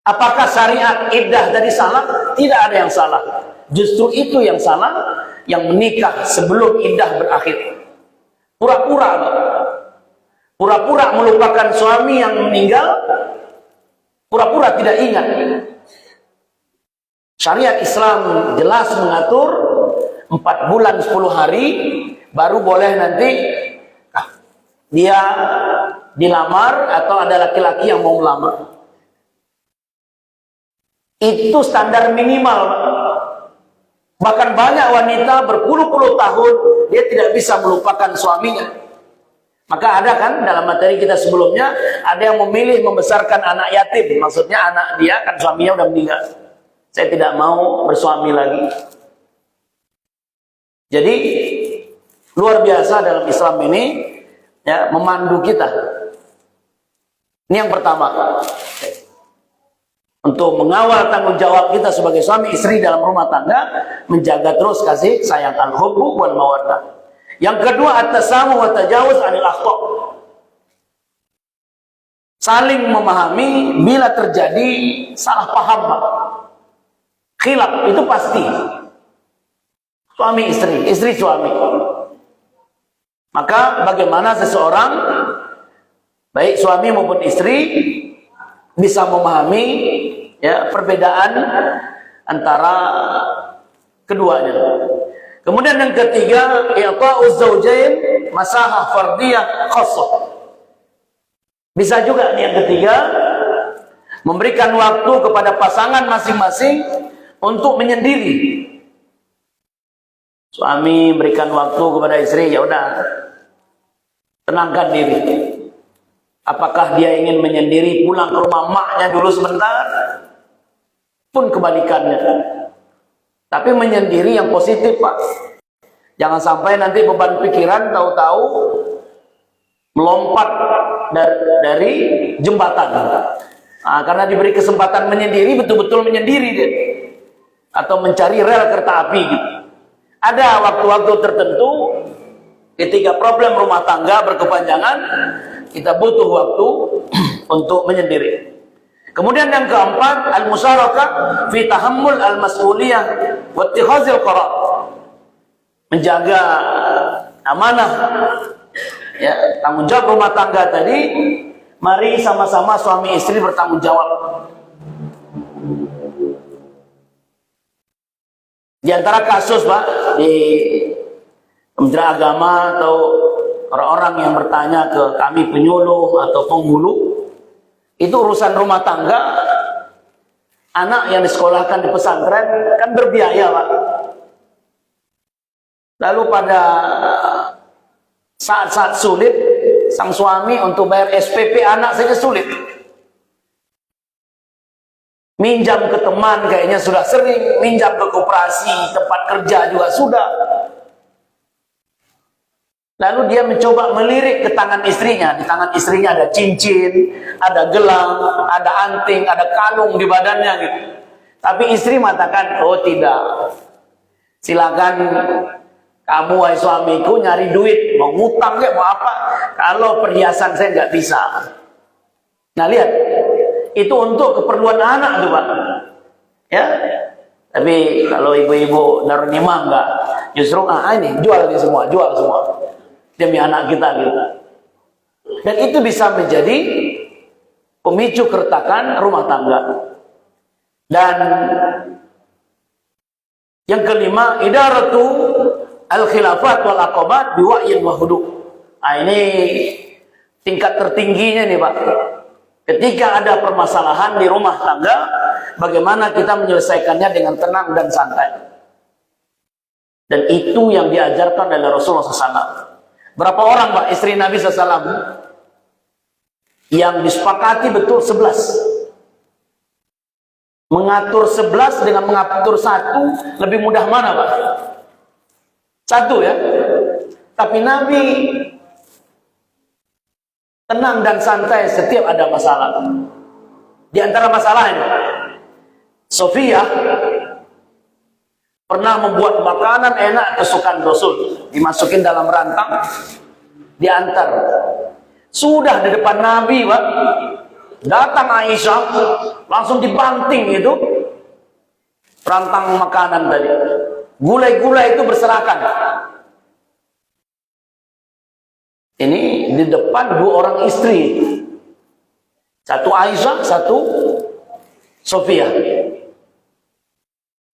A: Apakah syariat iddah tadi salah? Tidak ada yang salah. Justru itu yang salah, yang menikah sebelum iddah berakhir. Pura-pura, Pak. Pura-pura melupakan suami yang meninggal, pura-pura tidak ingat. Syariat Islam jelas mengatur 4 bulan 10 hari baru boleh nanti dia dilamar atau ada laki-laki yang mau melamar. Itu standar minimal. Bahkan banyak wanita berpuluh-puluh tahun dia tidak bisa melupakan suaminya. Maka ada kan dalam materi kita sebelumnya, ada yang memilih membesarkan anak yatim. Maksudnya anak dia kan suaminya udah meninggal. Saya tidak mau bersuami lagi. Jadi luar biasa dalam Islam ini ya, memandu kita. Ini yang pertama. Untuk mengawal tanggung jawab kita sebagai suami istri dalam rumah tangga, menjaga terus kasih sayang, al-hubbu wal mawaddah. Yang kedua, at-tasamu wa tajawuz 'anil akhta'. Saling memahami bila terjadi salah paham, Pak. Khilaf itu pasti. Suami istri, istri suami. Maka bagaimana seseorang baik suami maupun istri bisa memahami ya perbedaan antara keduanya. Kemudian yang ketiga, i'ta'uz zawjain masahah fardiyah khassah. Bisa juga yang ketiga, memberikan waktu kepada pasangan masing-masing untuk menyendiri. Suami berikan waktu kepada istri, ya udah, tenangkan diri. Apakah dia ingin menyendiri pulang ke rumah maknya dulu sebentar? Pun kebalikannya. Tapi menyendiri yang positif, Pak. Jangan sampai nanti beban pikiran tahu-tahu melompat dari jembatan. Nah, karena diberi kesempatan menyendiri, betul-betul menyendiri dia. Atau mencari rel kereta api gitu. Ada waktu-waktu tertentu ketika problem rumah tangga berkepanjangan, kita butuh waktu untuk menyendiri. Kemudian yang keempat, al-musyarakah fi tahammul al-mas'uliyah wa ittikhazil qarar. Menjaga amanah, ya, tanggung jawab rumah tangga tadi. Mari sama-sama suami istri bertanggung jawab. Di antara kasus, Pak, di Kementerian Agama atau orang-orang yang bertanya ke kami penyuluh atau penghulu, itu urusan rumah tangga, anak yang disekolahkan di pesantren kan berbiaya, Pak. Lalu pada saat-saat sulit, sang suami untuk bayar SPP anak saja sulit. Minjam ke teman kayaknya sudah sering, minjam ke koperasi, tempat kerja juga sudah. Lalu dia mencoba melirik ke tangan istrinya. Di tangan istrinya ada cincin, ada gelang, ada anting, ada kalung di badannya gitu. Tapi istri mengatakan, oh tidak, silakan kamu wahai suamiku nyari duit, mau ngutang kayak mau apa, kalau perhiasan saya nggak bisa. Nah lihat, itu untuk keperluan anak tuh Pak, ya. Tapi kalau ibu-ibu naruh nimah enggak, justru ini jual semua demi anak kita gitu. Dan itu bisa menjadi pemicu keretakan rumah tangga. Dan yang kelima, idaratu al-khilafat wal aqabat biwa'yin wa hudu'. Nah, ini tingkat tertingginya nih Pak. Ketika ada permasalahan di rumah tangga, bagaimana kita menyelesaikannya dengan tenang dan santai. Dan itu yang diajarkan oleh Rasulullah SAW. Berapa orang Pak istri Nabi SAW? Yang disepakati betul 11. Mengatur 11 dengan mengatur 1 lebih mudah mana Pak? 1 ya. Tapi Nabi tenang dan santai setiap ada masalah. Di antara masalahnya, Sofia pernah membuat makanan enak kesukaan Rasul, dimasukin dalam rantang, diantar. Sudah di depan Nabi, Pak, datang Aisyah, langsung dibanting itu rantang makanan tadi. Gulai-gulai itu berserakan. Ini di depan 2 orang istri, satu Aisyah, satu Sofia.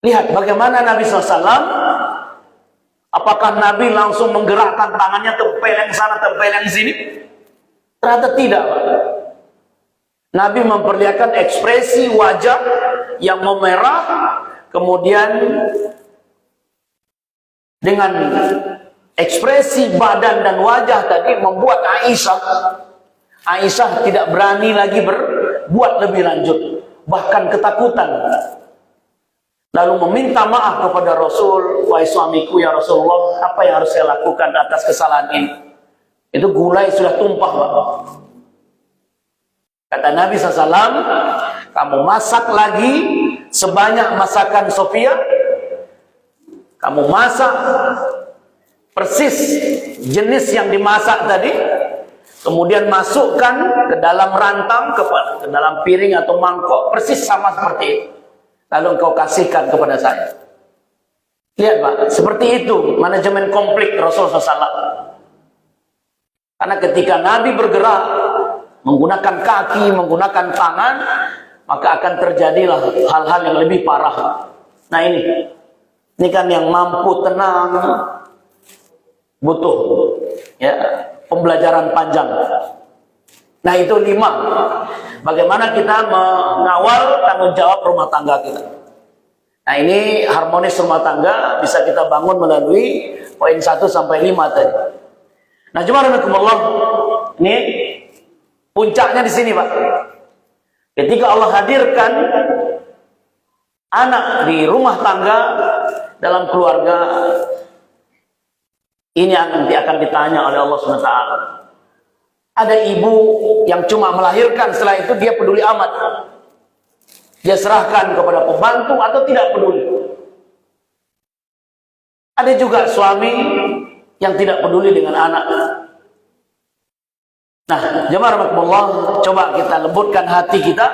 A: Lihat bagaimana Nabi SAW. Apakah Nabi langsung menggerakkan tangannya tempeleng sana, tempeleng sini? Ternyata tidak, Pak. Nabi memperlihatkan ekspresi wajah yang memerah, kemudian dengan ekspresi badan dan wajah tadi membuat Aisyah tidak berani lagi berbuat lebih lanjut, bahkan ketakutan. Lalu meminta maaf kepada Rasul, wahai suamiku ya Rasulullah, apa yang harus saya lakukan atas kesalahan ini? Itu gulai sudah tumpah, Pak. Kata Nabi SAW, kamu masak lagi sebanyak masakan Sofia, kamu masak persis jenis yang dimasak tadi, kemudian masukkan ke dalam rantang, ke dalam piring atau mangkok, persis sama seperti itu. Lalu engkau kasihkan kepada saya. Lihat Pak, seperti itu manajemen konflik Rasulullah SAW. Karena ketika Nabi bergerak, menggunakan kaki, menggunakan tangan, maka akan terjadilah hal-hal yang lebih parah. Nah ini kan yang mampu tenang, butuh ya pembelajaran panjang. Nah itu 5. Bagaimana kita mengawal tanggung jawab rumah tangga kita. Nah ini harmonis rumah tangga bisa kita bangun melalui poin 1 sampai 5 tadi. Nah cuma rahmatullah, ini puncaknya di sini Pak. Ketika Allah hadirkan anak di rumah tangga, dalam keluarga ini yang nanti akan ditanya oleh Allah SWT. Ada ibu yang cuma melahirkan, setelah itu dia peduli amat. Dia serahkan kepada pembantu atau tidak peduli. Ada juga suami yang tidak peduli dengan anak. Nah, jemaah rahimakumullah, coba kita lembutkan hati kita.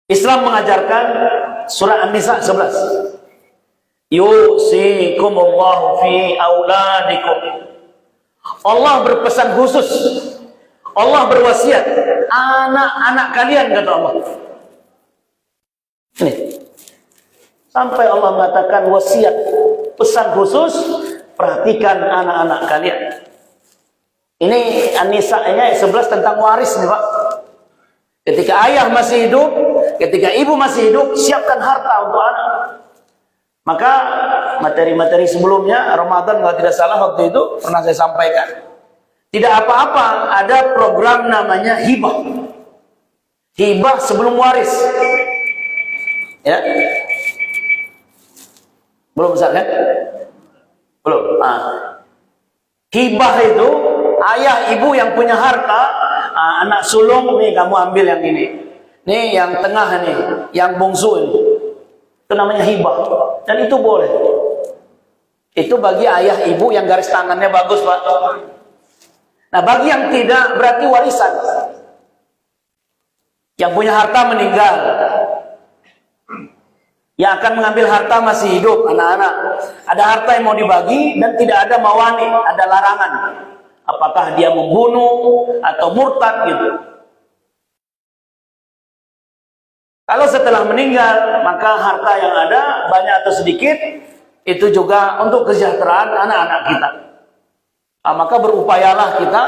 A: Islam mengajarkan surah An-Nisa 11. Yusikumullahu fi auladikum. Allah berpesan khusus. Allah berwasiat, anak-anak kalian, kata Allah. Ini. Sampai Allah mengatakan wasiat, pesan khusus, perhatikan anak-anak kalian. Ini An-Nisa ayat 11 tentang waris nih, Pak. Ketika ayah masih hidup, ketika ibu masih hidup, siapkan harta untuk anak. Maka materi-materi sebelumnya Ramadan kalau tidak salah waktu itu pernah saya sampaikan. Tidak apa-apa, ada program namanya hibah. Hibah sebelum waris. Ya. Belum Ustaz kan? Belum. Hibah itu ayah ibu yang punya harta, anak sulung nih kamu ambil yang ini. Nih yang tengah nih, yang bungsu ini. Itu namanya hibah. Dan itu boleh. Itu bagi ayah ibu yang garis tangannya bagus, Pak. Nah, bagi yang tidak berarti warisan. Yang punya harta meninggal. Yang akan mengambil harta masih hidup, anak-anak. Ada harta yang mau dibagi dan tidak ada mawani, ada larangan. Apakah dia membunuh atau murtad gitu. Kalau setelah meninggal, maka harta yang ada, banyak atau sedikit, itu juga untuk kesejahteraan anak-anak kita. Maka berupayalah kita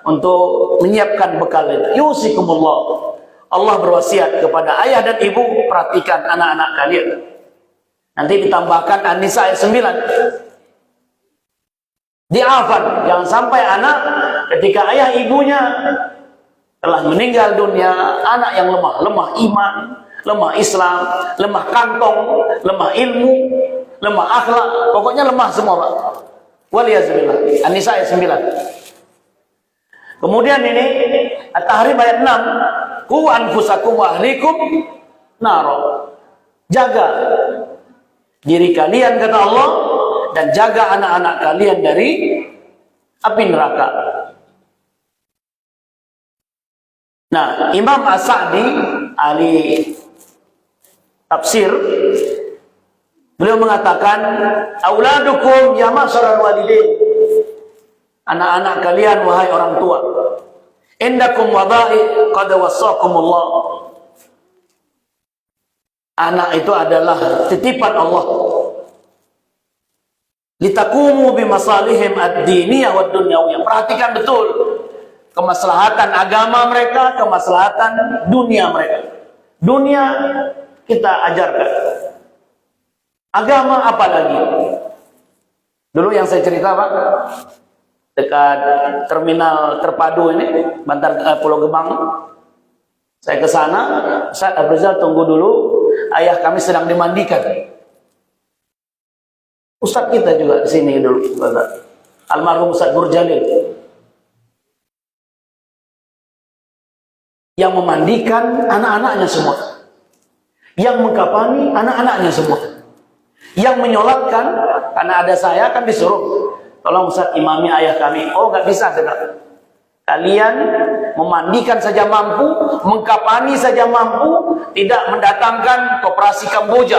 A: untuk menyiapkan bekal itu. Yusikumullah. Allah berwasiat kepada ayah dan ibu, perhatikan anak-anak kalian. Nanti ditambahkan An-Nisa ayat 9. Diafan, jangan sampai anak ketika ayah ibunya telah meninggal dunia, anak yang lemah iman, lemah Islam, lemah kantong, lemah ilmu, lemah akhlak, pokoknya lemah semua, Pak. Waliyazubillah. An-Nisa ayat 9. Kemudian ini At-Tahrim ayat 6. Qu anfusakum wa ahlikum naro. Jaga diri kalian, kata Allah, dan jaga anak-anak kalian dari api neraka. Nah, Imam As-Sa'di ahli tafsir, beliau mengatakan, auladukum ya ma'syaral walidain. Anak-anak kalian wahai orang tua. Indakum wada'i qad wassakumullah. Anak itu adalah titipan Allah. Litakumu bimasalihim ad-diniyah wad dunyawiyah. Perhatikan betul kemaslahatan agama mereka, kemaslahatan dunia mereka. Dunia kita ajarkan. Agama apa lagi? Dulu yang saya cerita, Pak, dekat terminal terpadu ini, Bantar Pulau Gebang. Saya ke sana, Ustaz Abrizal tunggu dulu, ayah kami sedang dimandikan. Ustaz kita juga di sini dulu, almarhum Ustaz Burjalil, yang memandikan anak-anaknya semua, yang mengkafani anak-anaknya semua, yang menyolatkan, karena ada saya kan disuruh, tolong Ustaz imami ayah kami. Oh, nggak bisa, saudara. Kalian memandikan saja mampu, mengkafani saja mampu, tidak mendatangkan koperasi Kamboja,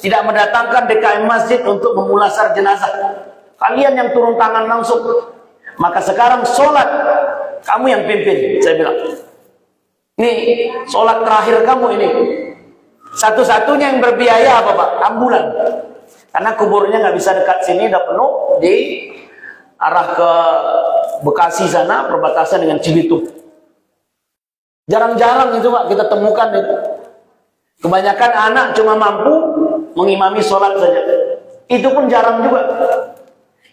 A: tidak mendatangkan DKM masjid untuk memulasar jenazah. Kalian yang turun tangan langsung. Maka sekarang sholat kamu yang pimpin, saya bilang. Ini sholat terakhir kamu ini. Satu-satunya yang berbiaya apa, Pak? Ambulan. Karena kuburnya nggak bisa dekat sini, udah penuh, di arah ke Bekasi sana, perbatasan dengan Cibitung. Jarang-jarang itu, Pak, kita temukan itu. Kebanyakan anak cuma mampu mengimami sholat saja. Itu pun jarang juga.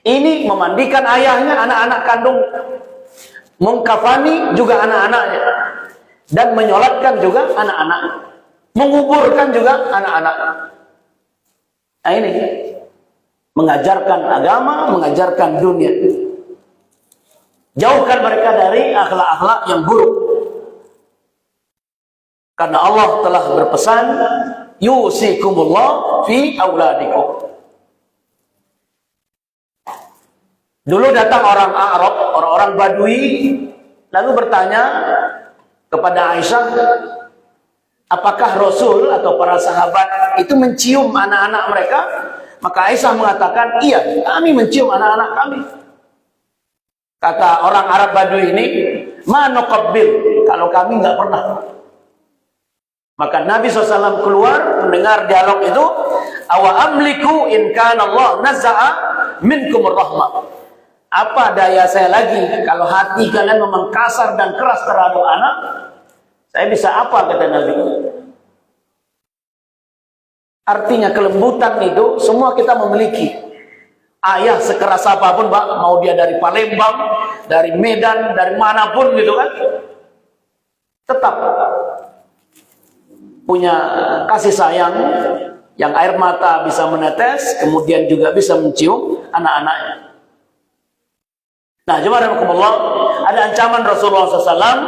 A: Ini memandikan ayahnya, anak-anak kandung, mengkafani juga anak-anaknya, dan menyolatkan juga anak-anak. menguburkan juga anak-anak. Nah ini, mengajarkan agama, mengajarkan dunia. Jauhkan mereka dari akhlak-akhlak yang buruk. Karena Allah telah berpesan, yusikumullah fi auladikum. Dulu datang orang Arab, orang-orang Badui, lalu bertanya kepada Aisyah, apakah Rasul atau para sahabat itu mencium anak-anak mereka? Maka Aisyah mengatakan, iya, kami mencium anak-anak kami. Kata orang Arab Badui ini, ma nuqabbil, kalau kami nggak pernah. Maka Nabi SAW keluar mendengar dialog itu, awa amliku in kana Allah naza'a minkum rahmah. Apa daya saya lagi kalau hati kalian memang kasar dan keras terhadap anak? Saya bisa apa, kata Nabi? Artinya kelembutan itu semua kita memiliki. Ayah sekeras apapun, Pak, mau dia dari Palembang, dari Medan, dari manapun gitu kan, tetap punya kasih sayang yang air mata bisa menetes, kemudian juga bisa mencium anak-anaknya. Nah, jemaah rahimakumullah, ada ancaman Rasulullah SAW,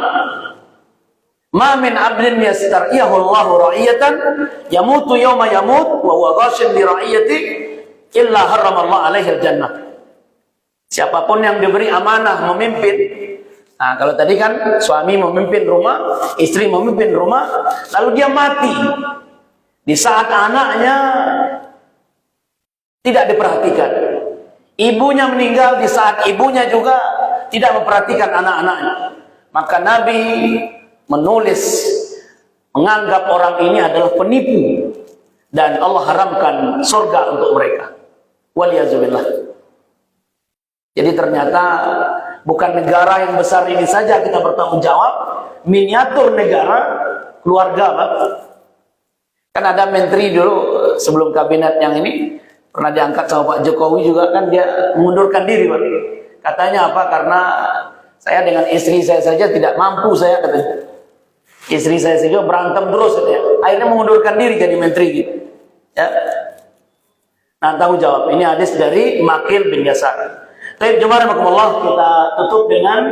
A: ma min abdin yastar'iyahu Allahu ra'iyatan yamutu yawma yamut wa huwa ghashin li ra'iyati illa harramallahu alaihi al-jannah. Siapapun yang diberi amanah memimpin, nah kalau tadi kan suami memimpin rumah, istri memimpin rumah, lalu dia mati di saat anaknya tidak diperhatikan, ibunya meninggal di saat ibunya juga tidak memperhatikan anak-anaknya, maka Nabi menulis menganggap orang ini adalah penipu dan Allah haramkan surga untuk mereka. Waliyazubillah. Jadi ternyata bukan negara yang besar ini saja kita bertanggung jawab, miniatur negara, keluarga, Pak. Kan ada menteri dulu sebelum kabinet yang ini pernah diangkat sama Pak Jokowi juga, kan dia mengundurkan diri, Pak. Katanya apa? Karena saya dengan istri saya saja tidak mampu, saya katanya. Istri saya saja berantem terus katanya. Akhirnya mengundurkan diri jadi menteri gitu. Ya. Nah, tanggung jawab. Ini hadis dari Maqil bin Yasar. Baik, jemaah rahimakumullah, kita tutup dengan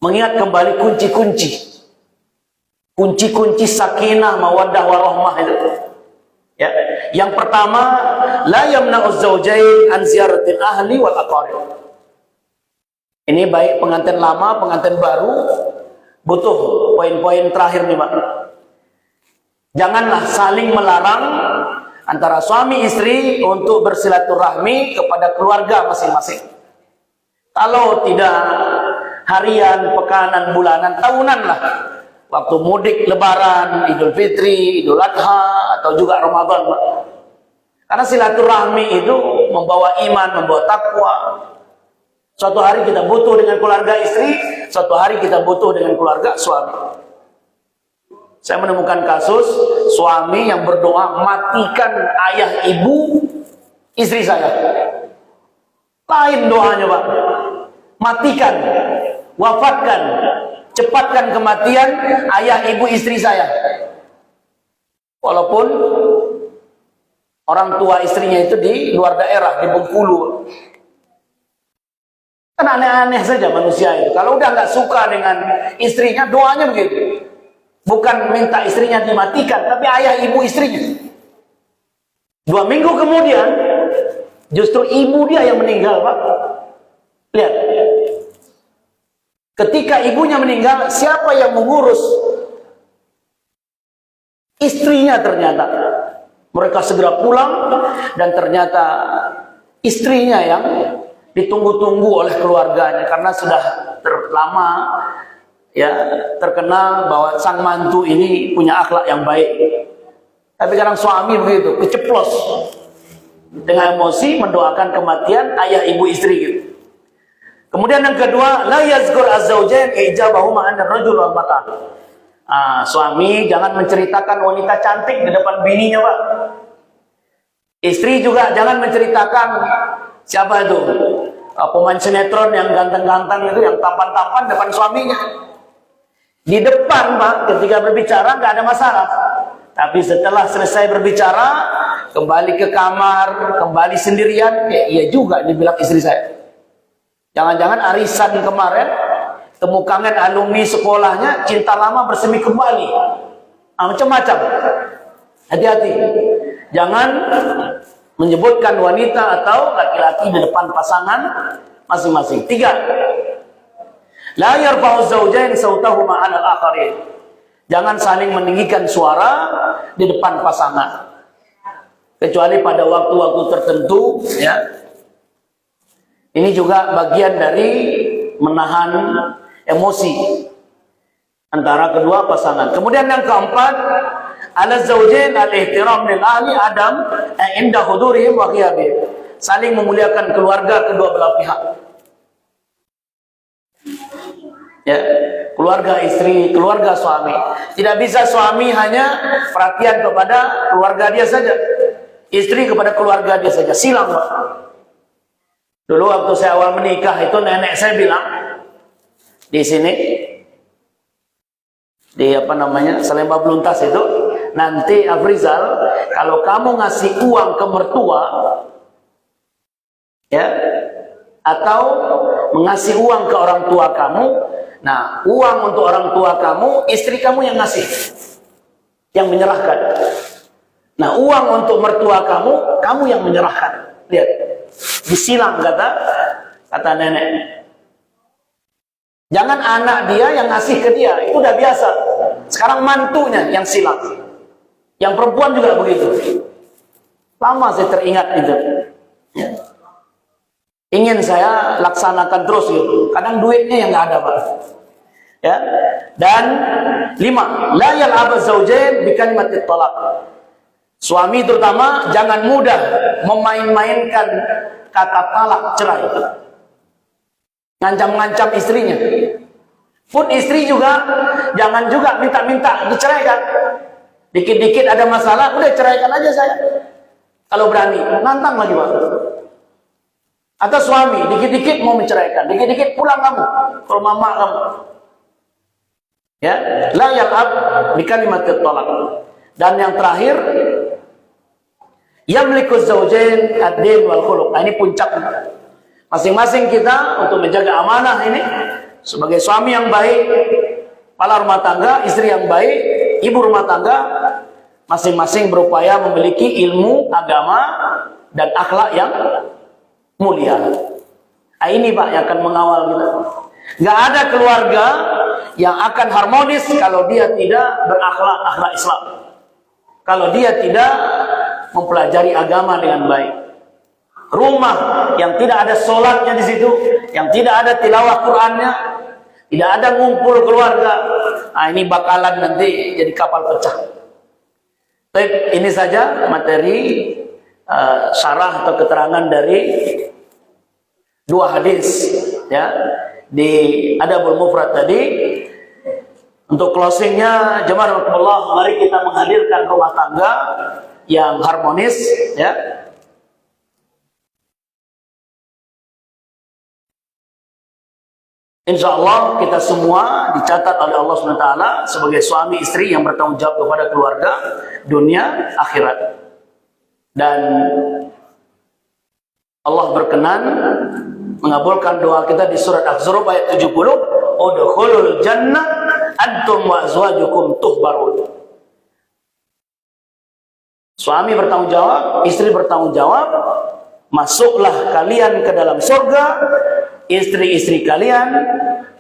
A: mengingat kembali kunci-kunci. Kunci-kunci sakinah, mawaddah, warahmah itu. Ya. Yang pertama, la yamna'uz zawjain an ziyaratil ahli wal aqarib. Ini baik pengantin lama, pengantin baru, butuh poin-poin terakhir nih, Pak. Janganlah saling melarang antara suami istri untuk bersilaturahmi kepada keluarga masing-masing. Kalau tidak harian, pekanan, bulanan, tahunan lah. Waktu mudik, lebaran, Idul Fitri, Idul Adha, atau juga Ramadan, Pak. Karena silaturahmi itu membawa iman, membawa takwa. Suatu hari kita butuh dengan keluarga istri, suatu hari kita butuh dengan keluarga suami. Saya menemukan kasus suami yang berdoa matikan ayah ibu istri saya. Lain doanya, Pak. Matikan, wafatkan, cepatkan kematian ayah ibu istri saya. Walaupun orang tua istrinya itu di luar daerah, di Bengkulu. Kan aneh-aneh saja manusia itu. Kalau udah nggak suka dengan istrinya, doanya begitu. Bukan minta istrinya dimatikan, tapi ayah ibu istrinya. 2 minggu kemudian, justru ibu dia yang meninggal, Pak. Lihat. Ketika ibunya meninggal, siapa yang mengurus? Istrinya ternyata. Mereka segera pulang, dan ternyata istrinya yang ditunggu-tunggu oleh keluarganya karena sudah terlama ya terkenal bahwa sang mantu ini punya akhlak yang baik. Tapi kadang suami begitu, keceplos dengan emosi mendoakan kematian ayah ibu istri gitu. Kemudian yang kedua, la yazkur az-zawjain ijabahu ma'an ar-rajul wal mar'ah. Suami jangan menceritakan wanita cantik di depan bininya, Pak. Istri juga jangan menceritakan siapa itu pemain sinetron yang ganteng-ganteng itu, yang tampan-tampan depan suaminya. Di depan Pak, ketika berbicara nggak ada masalah. Tapi setelah selesai berbicara, kembali ke kamar, kembali sendirian, iya juga dibilang istri saya. Jangan-jangan arisan kemarin, temu kangen alumni sekolahnya, cinta lama bersemi kembali. Macam-macam. Hati-hati. Jangan menyebutkan wanita atau laki-laki di depan pasangan masing-masing. 3. La yarfa'u zawjain sautahuma 'ala al-akharin. Jangan saling meninggikan suara di depan pasangan. Kecuali pada waktu-waktu tertentu, ya. Ini juga bagian dari menahan emosi antara kedua pasangan. Kemudian yang keempat, ala zawjain al-ihtiram lil ahli adam inda hudurihim wa ghiyabihim. Saling memuliakan keluarga kedua belah pihak. Ya, keluarga istri, keluarga suami. Tidak bisa suami hanya perhatian kepada keluarga dia saja, istri kepada keluarga dia saja. Silang, Pak. Dulu waktu saya awal menikah itu nenek saya bilang di sini di Salemba Beluntas itu, nanti Afrizal, kalau kamu ngasih uang ke mertua, ya, atau mengasih uang ke orang tua kamu, nah, uang untuk orang tua kamu, istri kamu yang ngasih, yang menyerahkan. Nah, uang untuk mertua kamu yang menyerahkan. Lihat, disilang kata nenek. Jangan anak dia yang ngasih ke dia, itu udah biasa. Sekarang mantunya yang silang. Yang perempuan juga begitu. Lama saya teringat itu. Ya. Ingin saya laksanakan terus gitu. Kadang duitnya yang nggak ada, Pak. Ya. Dan 5, la yal'ab az-zawjain bi kalimatit talaq. Suami terutama jangan mudah memain-mainkan kata talak, cerai. Ngancam-ngancam istrinya. Pun istri juga jangan juga minta-minta diceraikan. Dikit-dikit ada masalah, udah ceraikan aja saya. Kalau berani, nantang lagi, Pak. Atau suami, dikit-dikit mau menceraikan, dikit-dikit pulang kamu, ke rumah mak kamu. Ya, la yal'ab bi kalimatit talaq. Dan yang terakhir, yamliku zawjain ad-din wal khuluq. Ini puncaknya. Masing-masing kita untuk menjaga amanah ini sebagai suami yang baik, kepala rumah tangga, istri yang baik, ibu rumah tangga, masing-masing berupaya memiliki ilmu agama dan akhlak yang mulia. Nah, ini Pak yang akan mengawal kita. Nggak ada keluarga yang akan harmonis kalau dia tidak berakhlak Islam. Kalau dia tidak mempelajari agama dengan baik. Rumah yang tidak ada sholatnya di situ, yang tidak ada tilawah Qur'annya, tidak ada ngumpul keluarga, nah ini bakalan nanti jadi kapal pecah. Baik, ini saja materi syarah atau keterangan dari dua hadis, ya, di Adabul Mufrad tadi. Untuk closingnya, jemaah rahimakumullah, mari kita menghadirkan rumah tangga yang harmonis, ya. Insya Allah kita semua dicatat oleh Allah SWT sebagai suami istri yang bertanggung jawab kepada keluarga, dunia, akhirat. Dan Allah berkenan mengabulkan doa kita di surat Az-Zukhruf ayat 70, udkhulul jannah antum wa azwajukum tuhbarun. Suami bertanggung jawab, istri bertanggung jawab, masuklah kalian ke dalam surga, istri-istri kalian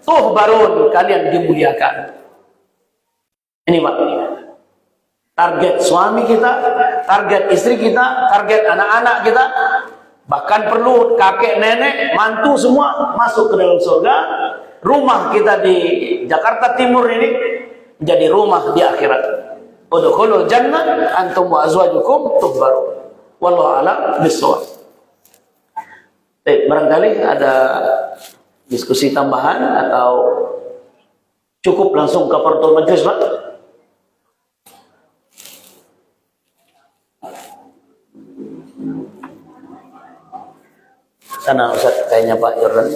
A: tuhbarun, kalian dimuliakan. Ini Pak, target suami kita, target istri kita, target anak-anak kita, bahkan perlu kakek nenek, mantu semua masuk ke dalam surga. Rumah kita di Jakarta Timur ini menjadi rumah di akhirat. Udkhulul jannah antum wa azwajukum tuhbarun. Wallahu a'lam bishawab. Barangkali ada diskusi tambahan atau cukup langsung ke pertul majelis, Pak? Sana Ustaz, kayaknya Pak Jordan.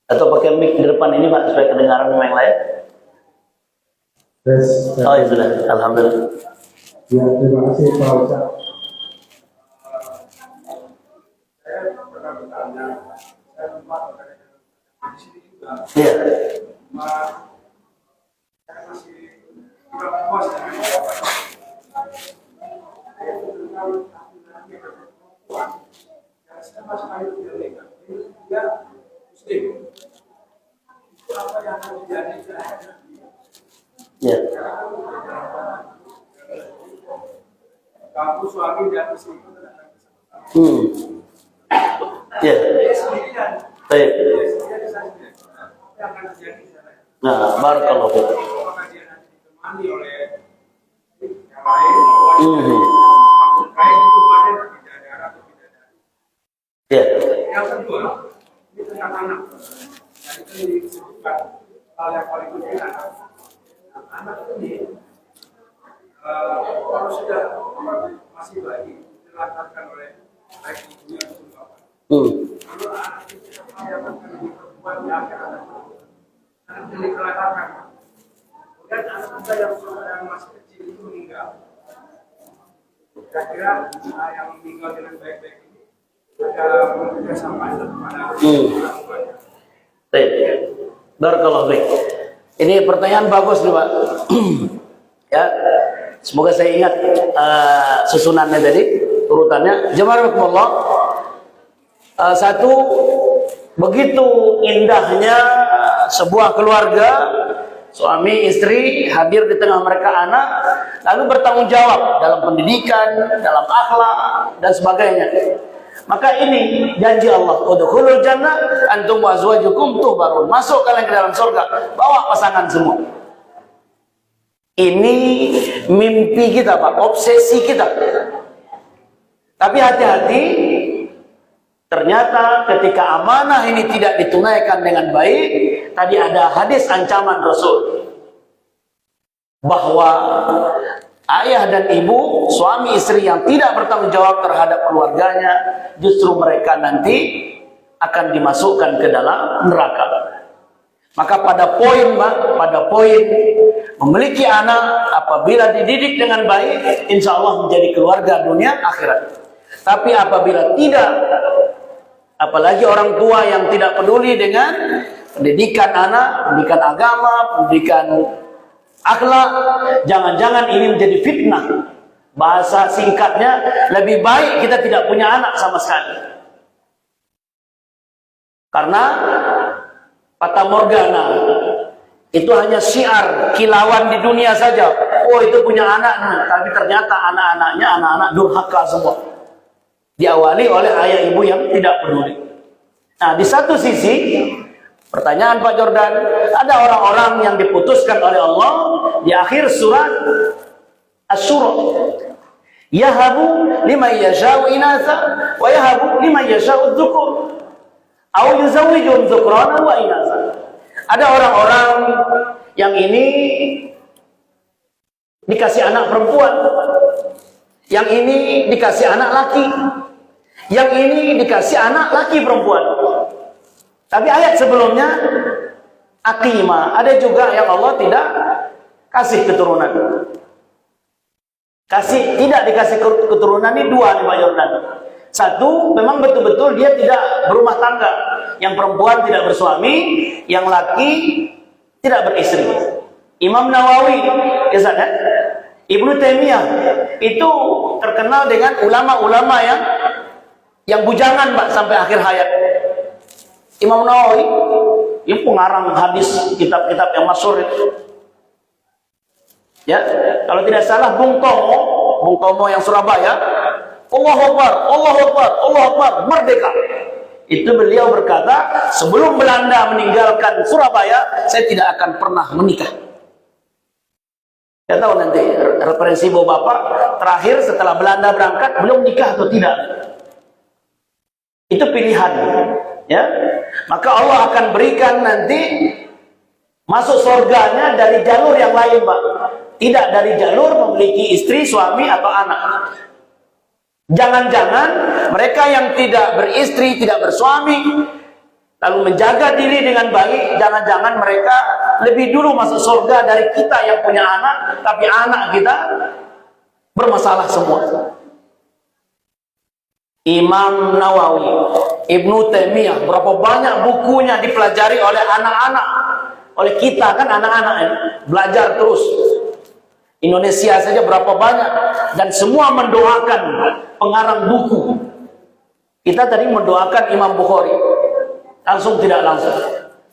A: Atau pakai mic di depan ini Pak supaya kedengaran sama yang lain? Oh ya sudah, alhamdulillah.
B: Ya, terima kasih Pak Ustaz.
A: Iya. Ya.
B: Kamu suami dan istri.
A: Ya. Baik. Nah, barakallahu fiik. Ya.
B: Yang kedua, ini tentang anak. Tadi disebutkan hal yang paling penting anak ini kalau sudah masih bayi dilantarkan oleh baik ibunya atau bapak. Kalau anak itu mendapatkan perempuan di akhir anak itu dikelantarkan. Kemudian anak kita yang masih kecil itu meninggal. Kira-kira yang meninggal dengan baik-baik ini ada kerjasama kepada orang tuanya.
A: Baik. Barakallahu fiik. Ini pertanyaan bagus nih Pak. Ya, semoga saya ingat susunannya tadi, urutannya. Jazakumullah. Satu, begitu indahnya sebuah keluarga, suami istri hadir di tengah mereka anak, lalu bertanggung jawab dalam pendidikan, dalam akhlak dan sebagainya. Maka ini janji Allah, udkhulul jannah antum wa azwajukum tuhbarun. Masuk kalian ke dalam surga, bawa pasangan semua. Ini mimpi kita Pak, obsesi kita. Tapi hati-hati, ternyata ketika amanah ini tidak ditunaikan dengan baik, tadi ada hadis ancaman Rasul bahwa ayah dan ibu, suami istri yang tidak bertanggung jawab terhadap keluarganya, justru mereka nanti akan dimasukkan ke dalam neraka. Maka pada poin memiliki anak apabila dididik dengan baik, insya Allah menjadi keluarga dunia akhirat. Tapi apabila tidak, apalagi orang tua yang tidak peduli dengan pendidikan anak, pendidikan agama, pendidikan akhlak, jangan-jangan ini menjadi fitnah. Bahasa singkatnya, lebih baik kita tidak punya anak sama sekali. Karena fata morgana itu hanya syiar kilauan di dunia saja. Oh, itu punya anak, tapi ternyata anak-anaknya anak-anak durhaka semua. Diawali oleh ayah ibu yang tidak peduli. Nah, di satu sisi, pertanyaan Pak Jordan, ada orang-orang yang diputuskan oleh Allah di akhir surat Asy-Syura. Yahabu liman yasha'u inatha wa yahabu liman yasha'u dzukur. Au yuzawwijuhum dzukrana wa inatha. Ada orang-orang yang ini dikasih anak perempuan, yang ini dikasih anak laki, yang ini dikasih anak laki perempuan. Tapi ayat sebelumnya aqima, ada juga yang Allah tidak kasih keturunan. Tidak dikasih keturunan ini dua nih Pak Jordan. Satu, memang betul-betul dia tidak berumah tangga. Yang perempuan tidak bersuami, yang laki tidak beristri. Imam Nawawi, kisahnya, Ibnu Taimiyah itu terkenal dengan ulama-ulama yang bujangan Pak sampai akhir hayat. Imam Nawawi ini pengarang hadis, kitab-kitab yang masyhur itu. Ya, kalau tidak salah Bung Tomo yang Surabaya, Allahu Akbar, Allahu Akbar, Allahu Akbar, merdeka. Itu beliau berkata, sebelum Belanda meninggalkan Surabaya, saya tidak akan pernah menikah. Saya tahu nanti referensi Bapak terakhir setelah Belanda berangkat belum nikah atau tidak. Itu pilihan, ya. Maka Allah akan berikan nanti masuk surganya dari jalur yang lain, Pak. Tidak dari jalur memiliki istri, suami atau anak. Jangan-jangan mereka yang tidak beristri, tidak bersuami, lalu menjaga diri dengan baik, jangan-jangan mereka lebih dulu masuk surga dari kita yang punya anak, tapi anak kita bermasalah semua. Imam Nawawi, Ibnu Taimiyah, berapa banyak bukunya dipelajari oleh anak-anak, oleh kita kan anak-anak ini belajar terus. Indonesia saja berapa banyak, dan semua mendoakan pengarang buku. Kita tadi mendoakan Imam Bukhari, langsung tidak langsung.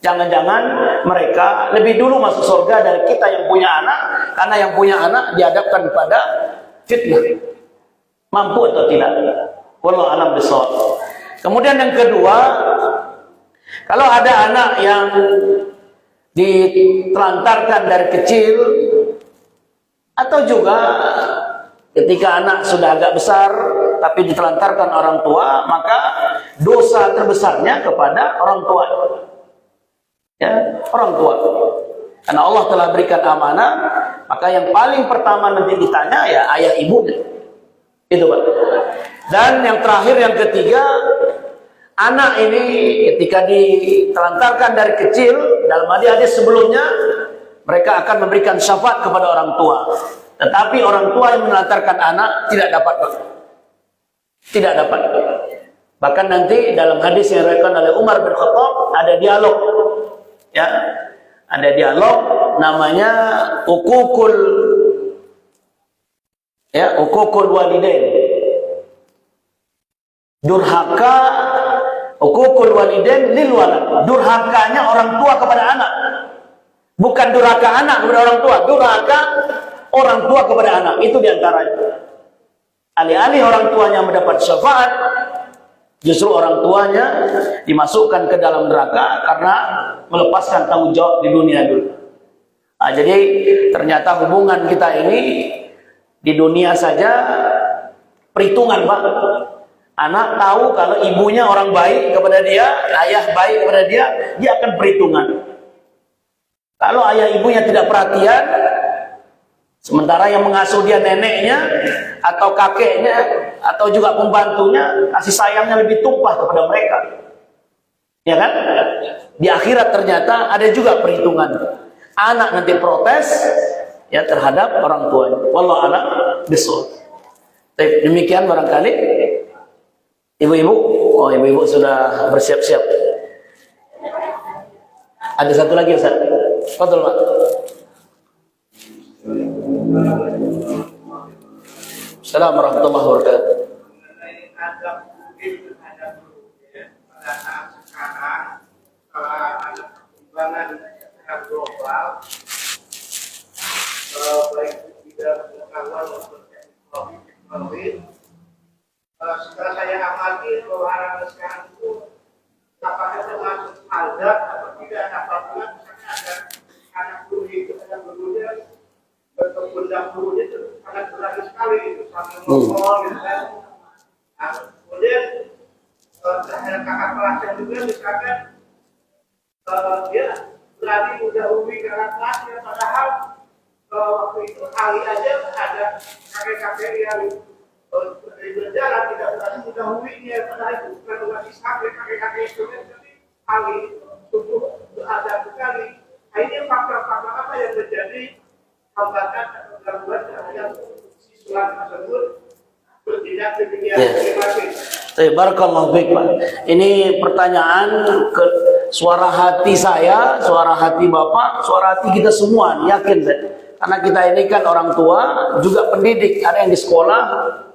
A: Jangan-jangan mereka lebih dulu masuk surga dari kita yang punya anak, karena yang punya anak dihadapkan pada fitnah. Mampu atau tidak? Wallahu a'lam bishawab. Kemudian yang kedua, kalau ada anak yang ditelantarkan dari kecil, atau juga ketika anak sudah agak besar tapi ditelantarkan orang tua, maka dosa terbesarnya kepada orang tua. Ya, orang tua. Karena Allah telah berikan amanah, maka yang paling pertama nanti ditanya ya ayah ibunya. Itu Pak. Dan yang terakhir, yang ketiga, anak ini ketika ditelantarkan dari kecil, dalam hadis sebelumnya mereka akan memberikan syafaat kepada orang tua. Tetapi orang tua yang menelantarkan anak tidak dapat. Tidak dapat. Bahkan nanti dalam hadis yang diriwayatkan oleh Umar bin Khattab ada dialog. Ya. Ada dialog namanya uququl walidain. Durhaka uququl walidain lil walad. Durhakanya orang tua kepada anak. Bukan durhaka anak kepada orang tua, durhaka orang tua kepada anak. Itu diantaranya. Alih-alih orang tuanya mendapat syafaat, justru orang tuanya dimasukkan ke dalam neraka karena melepaskan tanggung jawab di dunia dulu. Nah, jadi ternyata hubungan kita ini di dunia saja perhitungan, Pak. Anak tahu kalau ibunya orang baik kepada dia, ayah baik kepada dia, dia akan perhitungan. Kalau ayah ibunya tidak perhatian, sementara yang mengasuh dia neneknya, atau kakeknya, atau juga pembantunya, kasih sayangnya lebih tumpah kepada mereka. Ya kan? Di akhirat ternyata ada juga perhitungan. Anak nanti protes ya terhadap orang tuanya. Wallahu a'lam bishawab. Demikian barangkali. Ibu-ibu, oh ibu-ibu sudah bersiap-siap. Ada satu lagi Ustaz. Fadhil, Pak. Assalamualaikum warahmatullahi wabarakatuh.
B: Perkembangan global, baik di bidang pengetahuan maupun teknologi. Setelah saya amati bahwa anak sekarang itu apakah termasuk azab atau tidak, apabila misalnya ada anak guru itu, ada gurunya berkebun dahulu itu sangat berani sekali itu sambil ngomong gitu kan. Nah, kemudian terhadap kakak kelasnya juga misalkan dia berani mendahului kakak kelasnya, padahal waktu itu kali aja ada kakek-kakek yang berjalan tidak berani mendahulinya, padahal itu bukan umat Islam ya kakek-kakek itu, tapi kali sungguh ada sekali. Nah, ini faktor-faktor apa yang menjadi hambatan atau gangguan terhadap siswa tersebut bertindak demikian?
A: Barakallahu fiik, Pak. Ini pertanyaan ke suara hati saya, suara hati Bapak, suara hati kita semua, yakin saya. Karena kita ini kan orang tua, juga pendidik, ada yang di sekolah.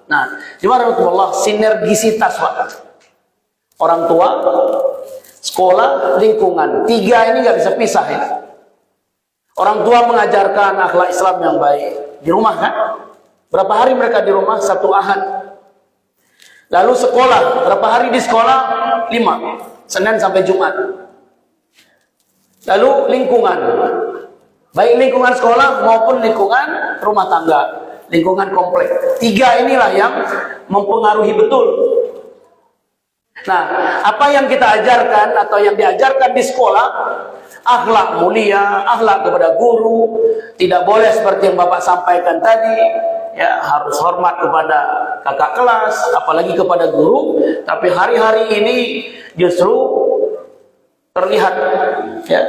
A: Nah, gimana Allah sinergisitas, Pak? Orang tua, sekolah, lingkungan. Tiga ini nggak bisa pisah ya. Orang tua mengajarkan akhlak Islam yang baik di rumah kan? Berapa hari mereka di rumah? Satu Ahad. Lalu sekolah, berapa hari di sekolah? 5, Senin sampai Jumat. Lalu lingkungan, baik lingkungan sekolah maupun lingkungan rumah tangga, lingkungan komplek. Tiga inilah yang mempengaruhi betul. Nah, apa yang kita ajarkan atau yang diajarkan di sekolah, akhlak mulia, akhlak kepada guru, tidak boleh seperti yang Bapak sampaikan tadi, ya harus hormat kepada kakak kelas, apalagi kepada guru. Tapi hari-hari ini justru terlihat, ya.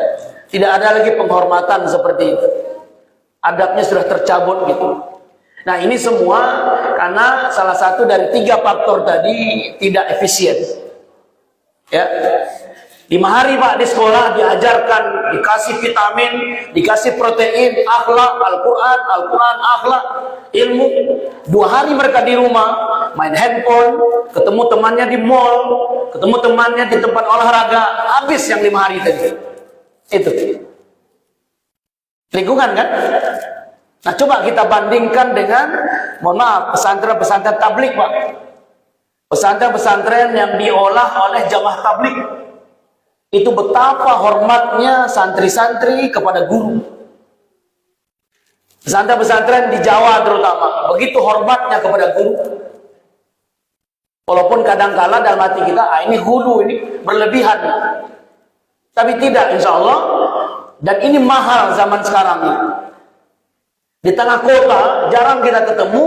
A: Tidak ada lagi penghormatan seperti itu. Adabnya sudah tercabut gitu. Nah, ini semua karena salah satu dari 3 faktor tadi tidak efisien. Ya. 5 hari Pak di sekolah diajarkan, dikasih vitamin, dikasih protein, akhlak, Al-Quran, akhlak, ilmu. 2 hari mereka di rumah, main handphone, ketemu temannya di mall, ketemu temannya di tempat olahraga, habis yang 5 hari tadi. Itu. Lingkungan kan? Nah, coba kita bandingkan dengan, mohon maaf, pesantren-pesantren tablik Pak. Pesantren-pesantren yang diolah oleh jamaah tablik. Itu betapa hormatnya santri-santri kepada guru. Pesantren-pesantren di Jawa terutama, begitu hormatnya kepada guru. Walaupun kadang-kala dalam hati kita, ini hulu, ini berlebihan. Tapi tidak, insya Allah. Dan ini mahal zaman sekarang ini. Di tengah kota, jarang kita ketemu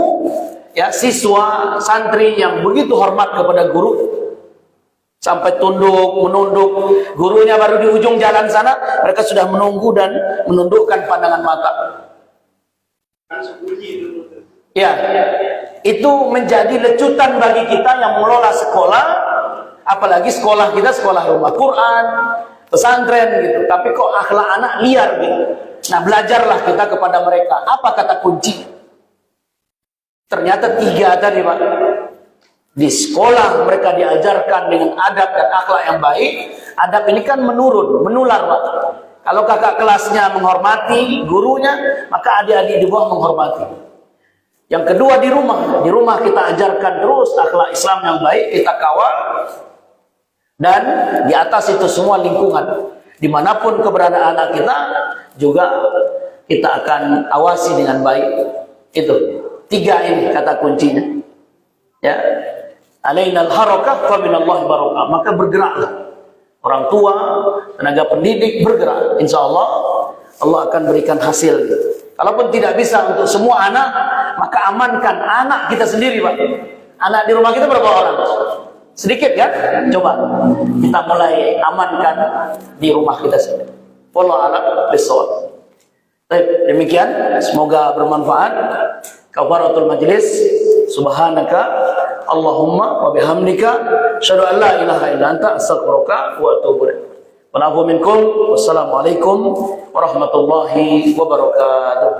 A: ya siswa, santri yang begitu hormat kepada guru. Sampai tunduk, menunduk. Gurunya baru di ujung jalan sana, mereka sudah menunggu dan menundukkan pandangan mata. Ya, itu menjadi lecutan bagi kita yang mengelola sekolah, apalagi sekolah kita sekolah rumah Quran, pesantren gitu. Tapi kok akhlak anak liar gitu. Nah, belajarlah kita kepada mereka. Apa kata kunci? Ternyata 3 tadi Pak. Di sekolah mereka diajarkan dengan adab dan akhlak yang baik. Adab ini kan menurun, menular Pak. Kalau kakak kelasnya menghormati gurunya, maka adik-adik di bawah menghormati. Yang kedua di rumah kita ajarkan terus akhlak Islam yang baik, kita kawal. Dan di atas itu semua lingkungan, dimanapun keberadaan anak kita, juga kita akan awasi dengan baik. Itu 3 ini kata kuncinya. Ya, alainal harakah fa minallahi barakah. Maka bergeraklah. Orang tua, tenaga pendidik bergerak. Insya Allah, Allah akan berikan hasil. Kalaupun tidak bisa untuk semua anak, maka amankan anak kita sendiri Pak. Anak di rumah kita berapa orang? Sedikit kan? Coba kita mulai amankan di rumah kita sendiri. Wallahu a'lam bishawab. Baik, demikian. Semoga bermanfaat. Kafaratul majlis. Subhanaka Allahumma wa bihamdika asyhadu an la ilaha illa anta astaghfiruka wa atubu ilaik. Wa na'udzu minkum. Wassalamualaikum warahmatullahi wabarakatuh.